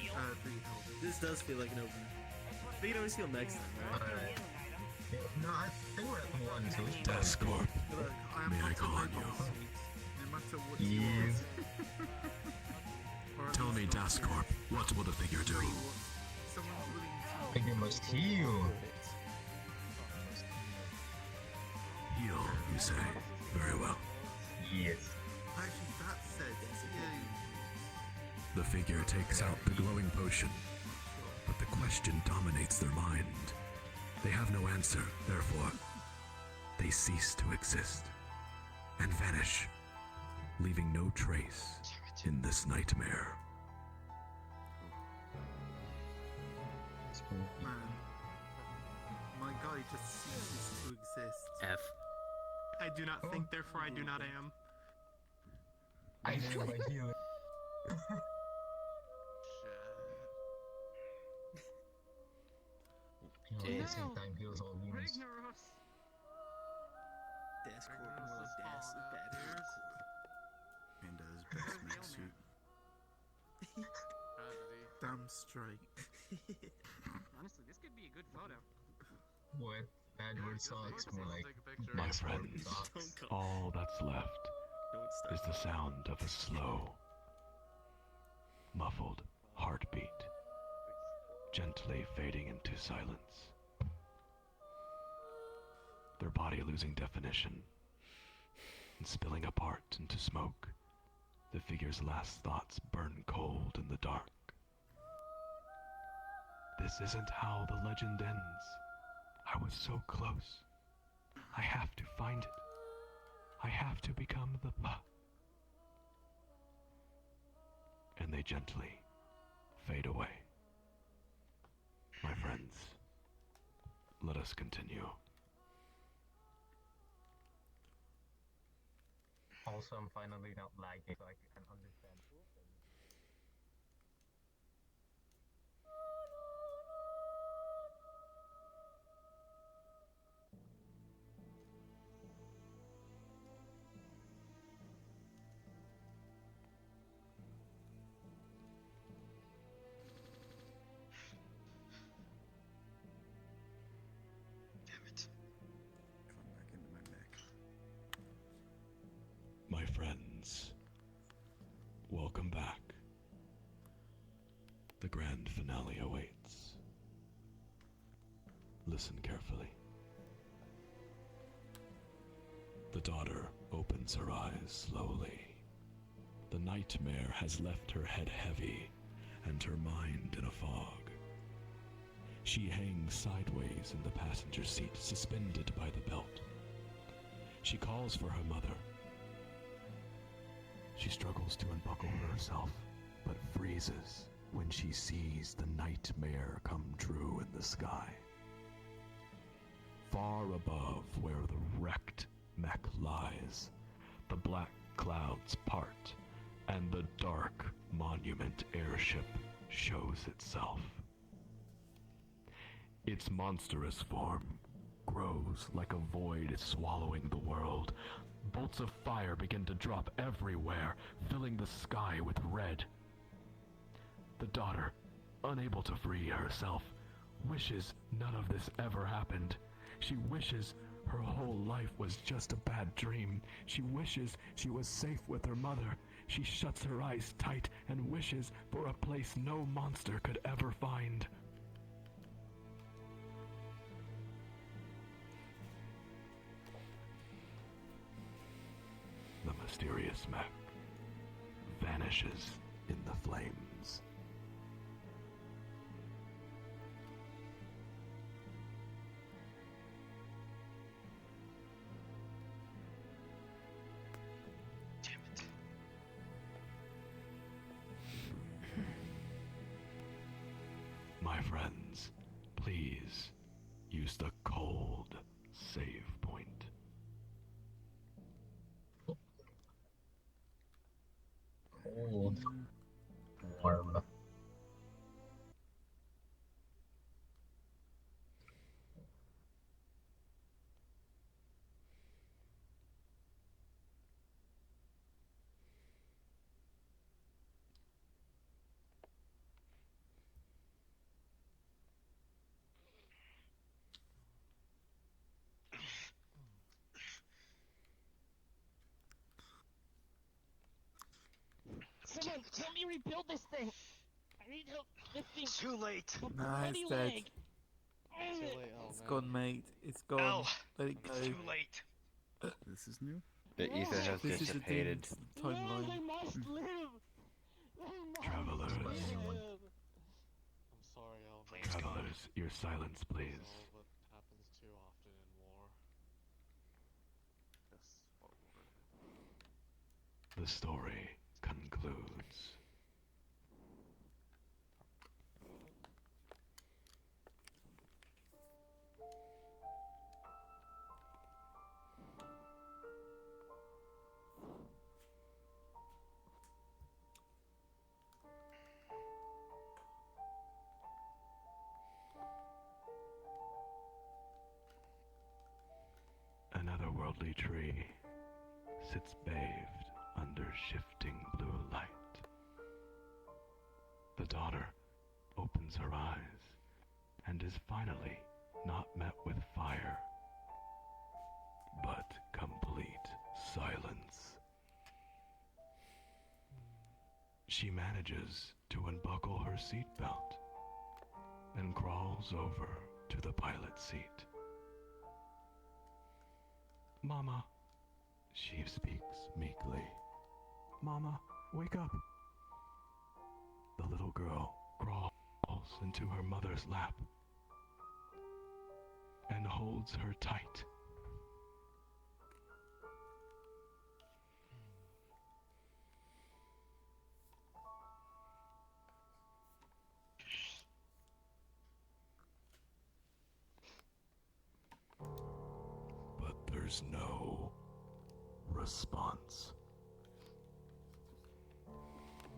health. This does feel like an opening. We can always heal next time, right? No, I think we're at 1, so it's Dascorp, Look, I am may I not a call on robot, you? sweet. No matter what Yeah. yours. Or at Tell least me, not Dascorp, what will the figure do? someone's willing to. I think we must heal. Heal, you say? Very well. Yes. Actually, that said, The figure takes out the glowing potion, but the question dominates their mind. They have no answer, therefore, they cease to exist and vanish, leaving no trace in this nightmare. man, my guy just ceases to exist. F. I do not think, therefore I do not am. I know I heal. At the same time heals all wounds. Dascorp more Das Badgers. Panda's best mate suit. Damn straight. Honestly, this could be a good photo. What? Edward socks more like My friends, all that's left is the sound of a slow, muffled heartbeat, gently fading into silence. Their body losing definition and spilling apart into smoke. The figure's last thoughts burn cold in the dark. This isn't how the legend ends. I was so close. I have to find it. I have to become the and they gently fade away. My friends, let us continue. Also, I'm finally not lagging, so I can understand. Damn it. Come back into my neck. My friends, welcome back. The grand finale awaits. Listen carefully. The daughter opens her eyes slowly. The nightmare has left her head heavy and her mind in a fog. She hangs sideways in the passenger seat, suspended by the belt. She calls for her mother. She struggles to unbuckle herself, but freezes when she sees the nightmare come true in the sky. Far above where the wrecked mech lies, the black clouds part, and the dark monument airship shows itself. Its monstrous form grows like a void swallowing the world. Bolts of fire begin to drop everywhere, filling the sky with red. The daughter, unable to free herself, wishes none of this ever happened. She wishes her whole life was just a bad dream. She wishes she was safe with her mother. She shuts her eyes tight and wishes for a place no monster could ever find. The mysterious mech vanishes in the flames. Damn it. My friends, please use the cold save point. Cold. Warm. Someone, help me rebuild this thing! I need help lifting. Too late. Nah, it's dead. It's gone, mate. It's gone. Ow. Let it go. It's too late. This is new. The ether has This is a dissipated. doomed timeline. They must live! Travelers. I'm sorry, Elmer. Travelers, your silence, please. This is all what happens too often in war. The story concludes. An otherworldly tree sits bathed under shifting blue light. The daughter opens her eyes and is finally not met with fire, but complete silence. She manages to unbuckle her seatbelt and crawls over to the pilot's seat. Mama, she speaks meekly. Mama, wake up. The little girl crawls into her mother's lap and holds her tight. But there's no response.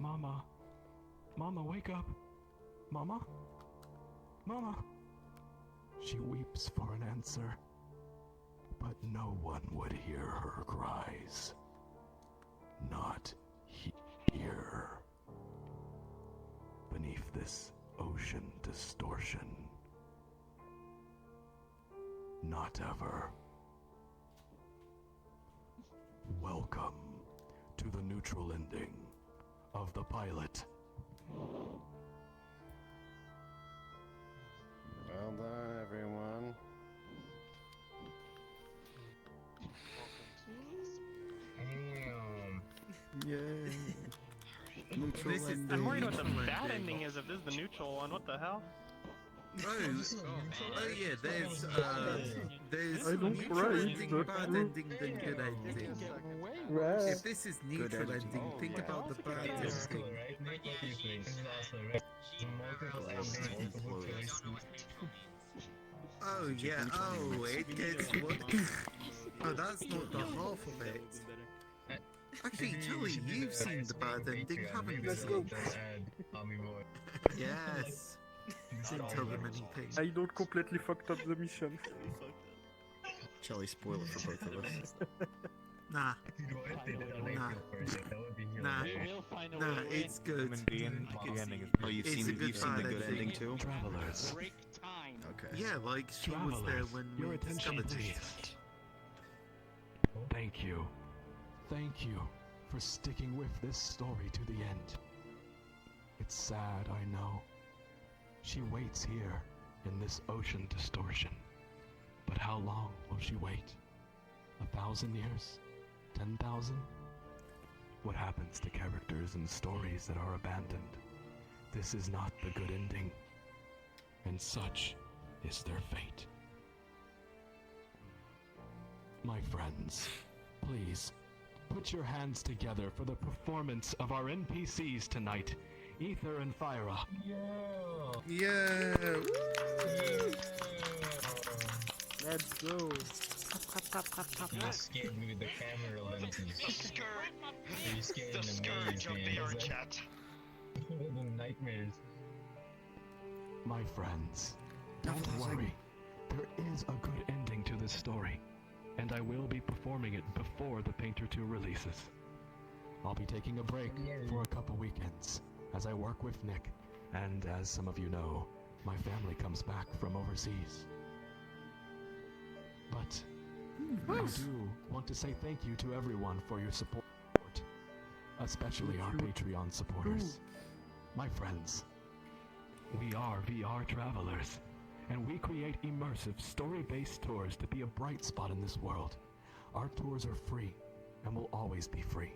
Mama, Mama, wake up. Mama, Mama. She weeps for an answer, but no one would hear her cries. Not here. Beneath this ocean distortion. Not ever. Welcome to the neutral ending of the pilot. Well done, everyone. Yay. Neutral ending. I'm worried what the bad ending is if this is the neutral one. What the hell? Oh yeah, there's I don't neutral praise ending, the bad group. ending, then good ending. Right. If this is neutral ending, think about the bad ending. Oh yeah, oh, it gets what? Oh, that's not the half of it. Actually, Charlie, you've seen the bad ending, haven't you? Let's go. Yes. Didn't tell them anything. I don't completely fucked up the mission. Charlie, spoil it for both of us. Nah. Nah, it's good. The ending is. Oh, you've It's seen a good the good bad ending too. Travelers. Break time. Okay. Yeah, like she was there Travelers, when your we attention, discovered please. this. Thank you. Thank you for sticking with this story to the end. It's sad, I know. She waits here in this ocean distortion. But how long will she wait? 1,000 years? 10,000? What happens to characters and stories that are abandoned? This is not the good ending. And such is their fate. My friends, please, put your hands together for the performance of our NPCs tonight, Ether and Fyra. Yeah! Let's go. You're scared me with the camera lenses. The skirt. Are you scared The in the scourge maze, of man? Is that- VRChat. The nightmares. My friends, don't worry. There is a good ending to this story, and I will be performing it before the Painter 2 releases. I'll be taking a break for a couple weekends as I work with Nick, and as some of you know, my family comes back from overseas. But I do want to say thank you to everyone for your support, especially our Patreon supporters. My friends, we are VRTravellers, and we create immersive, story-based tours to be a bright spot in this world. Our tours are free, and will always be free.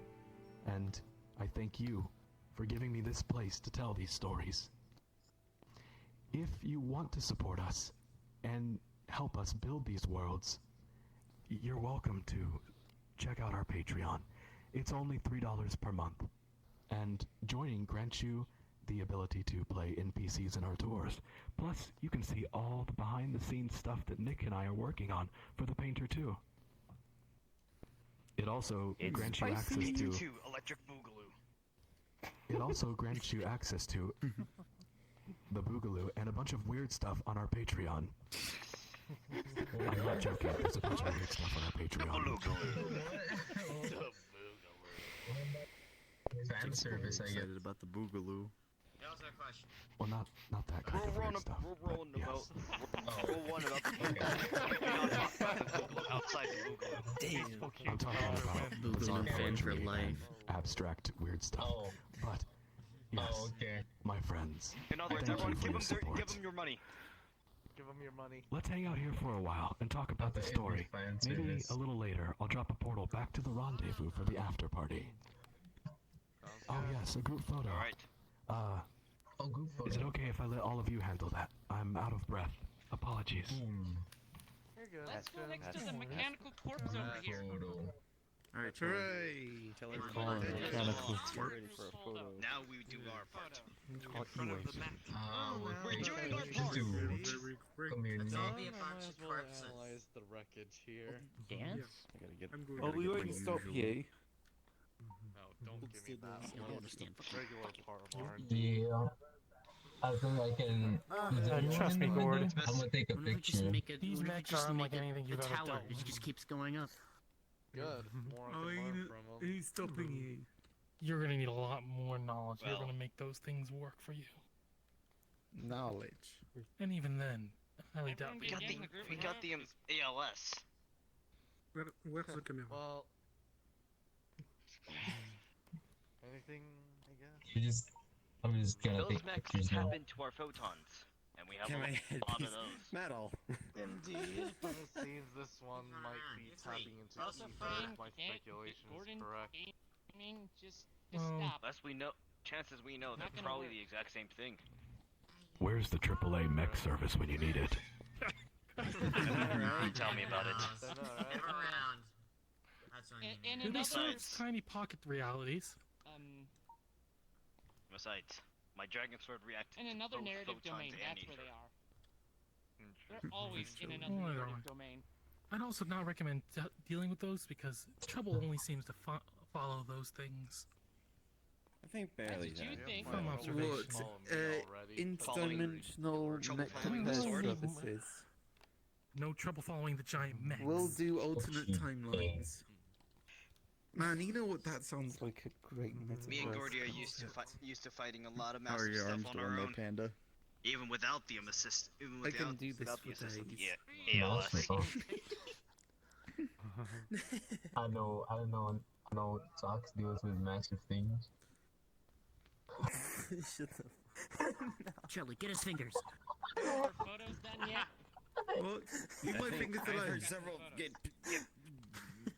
And I thank you for giving me this place to tell these stories. If you want to support us, and help us build these worlds, you're welcome to check out our Patreon. It's only $3 per month, and joining grants you the ability to play NPCs in our tours. Plus, you can see all the behind-the-scenes stuff that Nick and I are working on for the Painter 2. It also grants you access to... Electric Boogaloo. It also grants you access to the Boogaloo and a bunch of weird stuff on our Patreon. I'm not joking, there's a bunch of weird stuff on our Patreon. Fan service, I get. Excited about the Boogaloo. That was our question. Well, not that kind of weird stuff. We're rolling the boat. We're rolling about the Boogaloo. We're not talking about the Boogaloo. Outside the Boogaloo. Damn. I'm talking about Boogaloo fan for life. Abstract weird stuff. But yes, my friends, In other words, thank everyone, you for give your them support. your money. Give them your money. Let's hang out here for a while and talk about the story. Maybe a little later, I'll drop a portal back to the rendezvous for the after party. Oh yes, a group photo. Alright. Is it okay if I let all of you handle that? I'm out of breath. Apologies. You're good. Let's go next to the mechanical corpse over here. Alright, Hooray! Tell everyone Calling that mechanical we're ready for a photo. Now we do our part. In front of the map. We're doing our Just part. do. Come here, Let's Nick. all be a bunch of corpses. Analyze the wreckage here. Dance? I gotta get. Oh, we already stopped here. No, don't give me that. I don't understand. Regular part of our Yeah. I think I can. Is there Trust anyone me, in the Gord. window? I'm gonna take a What if we just picture. make it? These What if we mechs just aren't make like it anything the you've ever tower? done. It just keeps going up. Good. More I Oh, can learn from them. who's stopping you? You're gonna need a lot more knowledge. You're Well. gonna make those things work for you. Knowledge. And even then, I highly doubt We you. got the ALS. Where's the camera? Well, anything, I guess. I'm just gonna Those take mechs pictures now. tap into our photons, and we have Can I a lot of those. metal? Indeed. It seems this one might be tapping into Also ether fine. if my speculation is Gordon, correct. just Well, stop. Unless we know, chances we know, they're Not gonna probably work. the exact same thing. Where's the AAA mech service when you need it? Tell me about it. I know, right? Never around. That's what I And, mean. and they another, serve tiny pocket realities. Besides, my dragon sword reacted in to another both narrative photons domain, and that's where ether. they are. They're always in another Well, narrative domain. I'd also not recommend dealing with those because trouble only seems to follow those things. I think barely. That's what you that. think. From observation. Interdimensional Following mech following me. services. No trouble following the giant mechs. We'll do alternate timelines. Man, you know what that sounds like a great metaphor. Me and Gordy are used to fighting a lot of How are massive your stuff arms on doing our there, own, Panda? even without the assist. Even I can without, do this without for the assistant. days. Yeah, No, ALS. that's I know. Socks deals with massive things. Shut up. Charlie, get his fingers. Are photos done yet? What? You I my think fingers I've alone. heard several.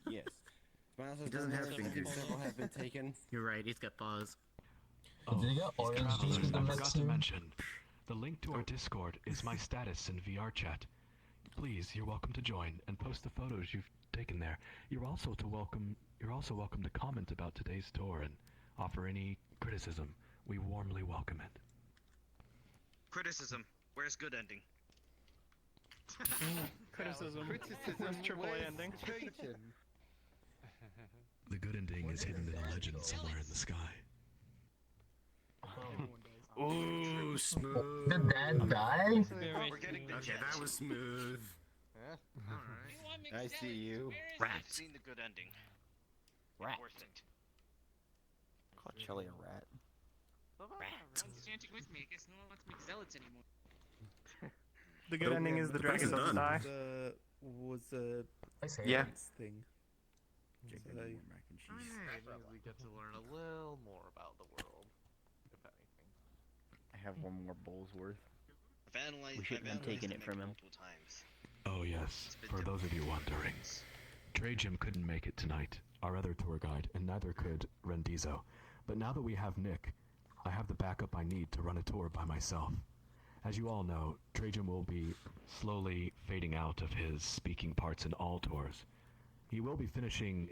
Yes. Miles has He doesn't done have that. fingers. Several have been taken. You're right. He's got paws. Did you get orange juice Travelers, with the I mix forgot to here? mention, the link to our Discord is my status in VR chat. Please, you're welcome to join and post the photos you've taken there. You're also welcome to comment about today's tour and offer any criticism. We warmly welcome it. Criticism. Where's good ending? Criticism. Criticism. Where's AAA ending? The good ending is hidden in a legend somewhere in the sky. Oh, smooth. Did Dad die? We're getting the Okay, that was smooth. I see you. I've seen the good ending. Rat. Worth it. Call Chili a rat. Everyone's chanting with me. I guess no one wants to make zealots anymore. The good ending is the dragon doesn't die. Was Yeah. thing. Maybe we get to learn a little more about the world, if anything. I have one more bowl's worth. We shouldn't have taken it from him. Oh yes, for those of you wondering, Trey Jim couldn't make it tonight, our other tour guide, and neither could Rendizo. But now that we have Nick, I have the backup I need to run a tour by myself. As you all know, Trey Jim will be slowly fading out of his speaking parts in all tours. He will be finishing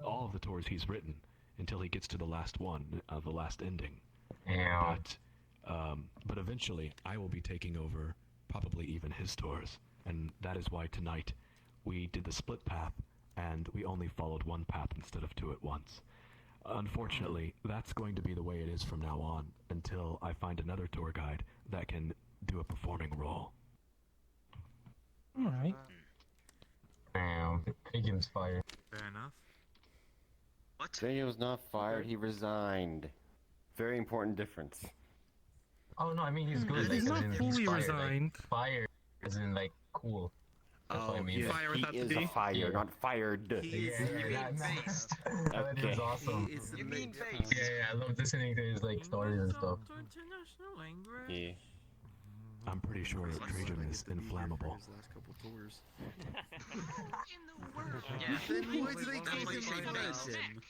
all of the tours he's written until he gets to the last one, the last ending. Yeah. But eventually, I will be taking over probably even his tours, and that is why tonight we did the split path, and we only followed one path instead of two at once. Unfortunately, that's going to be the way it is from now on, until I find another tour guide that can do a performing role. Alright. Damn, Pigeon's fired. Fair enough. What? Trey was not fired, he resigned. Very important difference. Oh no, I mean he's good. He's like, not as in fully fired, resigned. Like, fired, as in like cool. That's what I mean. Yeah. Fire without He the is D. a fire, not fired. Yeah, based. that is awesome. You mean based? Yeah, I love listening to his like stories and stuff. Yeah. I'm pretty sure Trajan is inflammable. Last couple tours. Yeah. Then why do they call him Based. Virgin?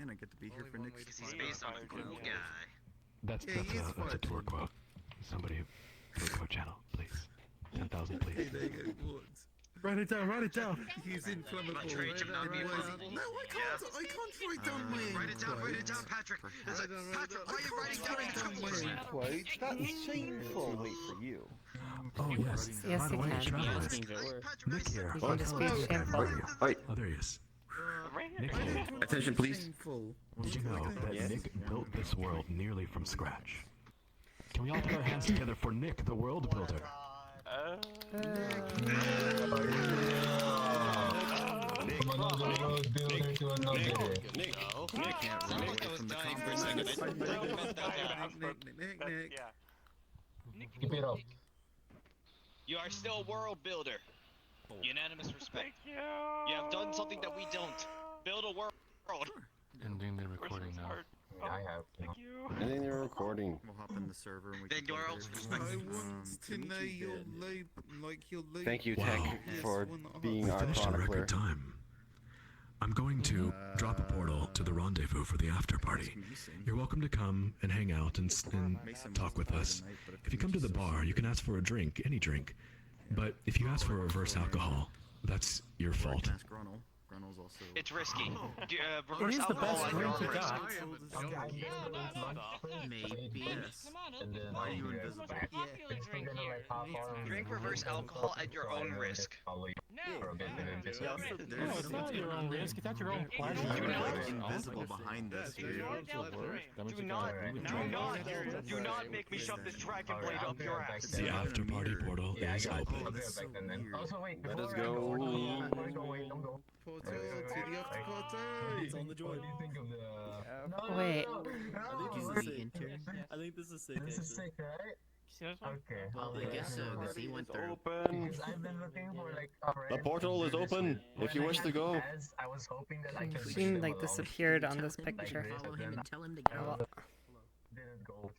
And I get to be here for next. Because he's based on a cool guy. That's Yeah, he is a tour Virgin. quote. Somebody, tour quote channel, please. 10,000, Hey, please. there you go. What? Write it down, write it down. He's inflammable. Not Trajan, not me, And why is inflammable. he- No, I can't. I can't write down my own Write it down, quote. Patrick. Patrick, why are you writing down Write your down my quotes? own quote. That's shameful. Wait for you. Oh yes, Yes, by the you way, can. travelers, Nick here. You can just be shameful. Wait. Oh, there he is. Nick here. Attention, please. Shameful. Did you know that Nick built this world nearly from scratch? Can we all put our hands together for Nick, the world builder? Keep it up. You are still a world builder. Unanimous respect. You have done something that we don't. Build a world. Ending the recording now. I have. I think they're recording. We'll hop in the server and we Then can your play elves this. respect. I want to know your Thank you, Wow. Tech, for being We our finished in chronicler. record time. I'm going to drop a portal to the rendezvous for the after party. You're welcome to come and hang out and talk with us. If you come to the bar, you can ask for a drink, any drink. But if you ask for reverse alcohol, that's your fault. Ask Grunel. Grunel's also. It's risky. It Reverse is the best alcohol drink at you your got. Maybe. Yes. And then Are you invisible? Drink reverse alcohol at your own risk. No, it's not your own risk, it's at your own pleasure. You're like invisible behind us, dude. Do not make me shove this dragon blade up your ass. The after party portal is open. Let us go. Portal to the after party. It's on the joint. Wait. I think this is sick. This is sick, right? Okay. Well, I guess so, because he went through. Open. Because I've been looking for like The portal is open. If you wish to go. I was hoping that I could She like disappeared on this picture. Follow him and tell him to go. didn't go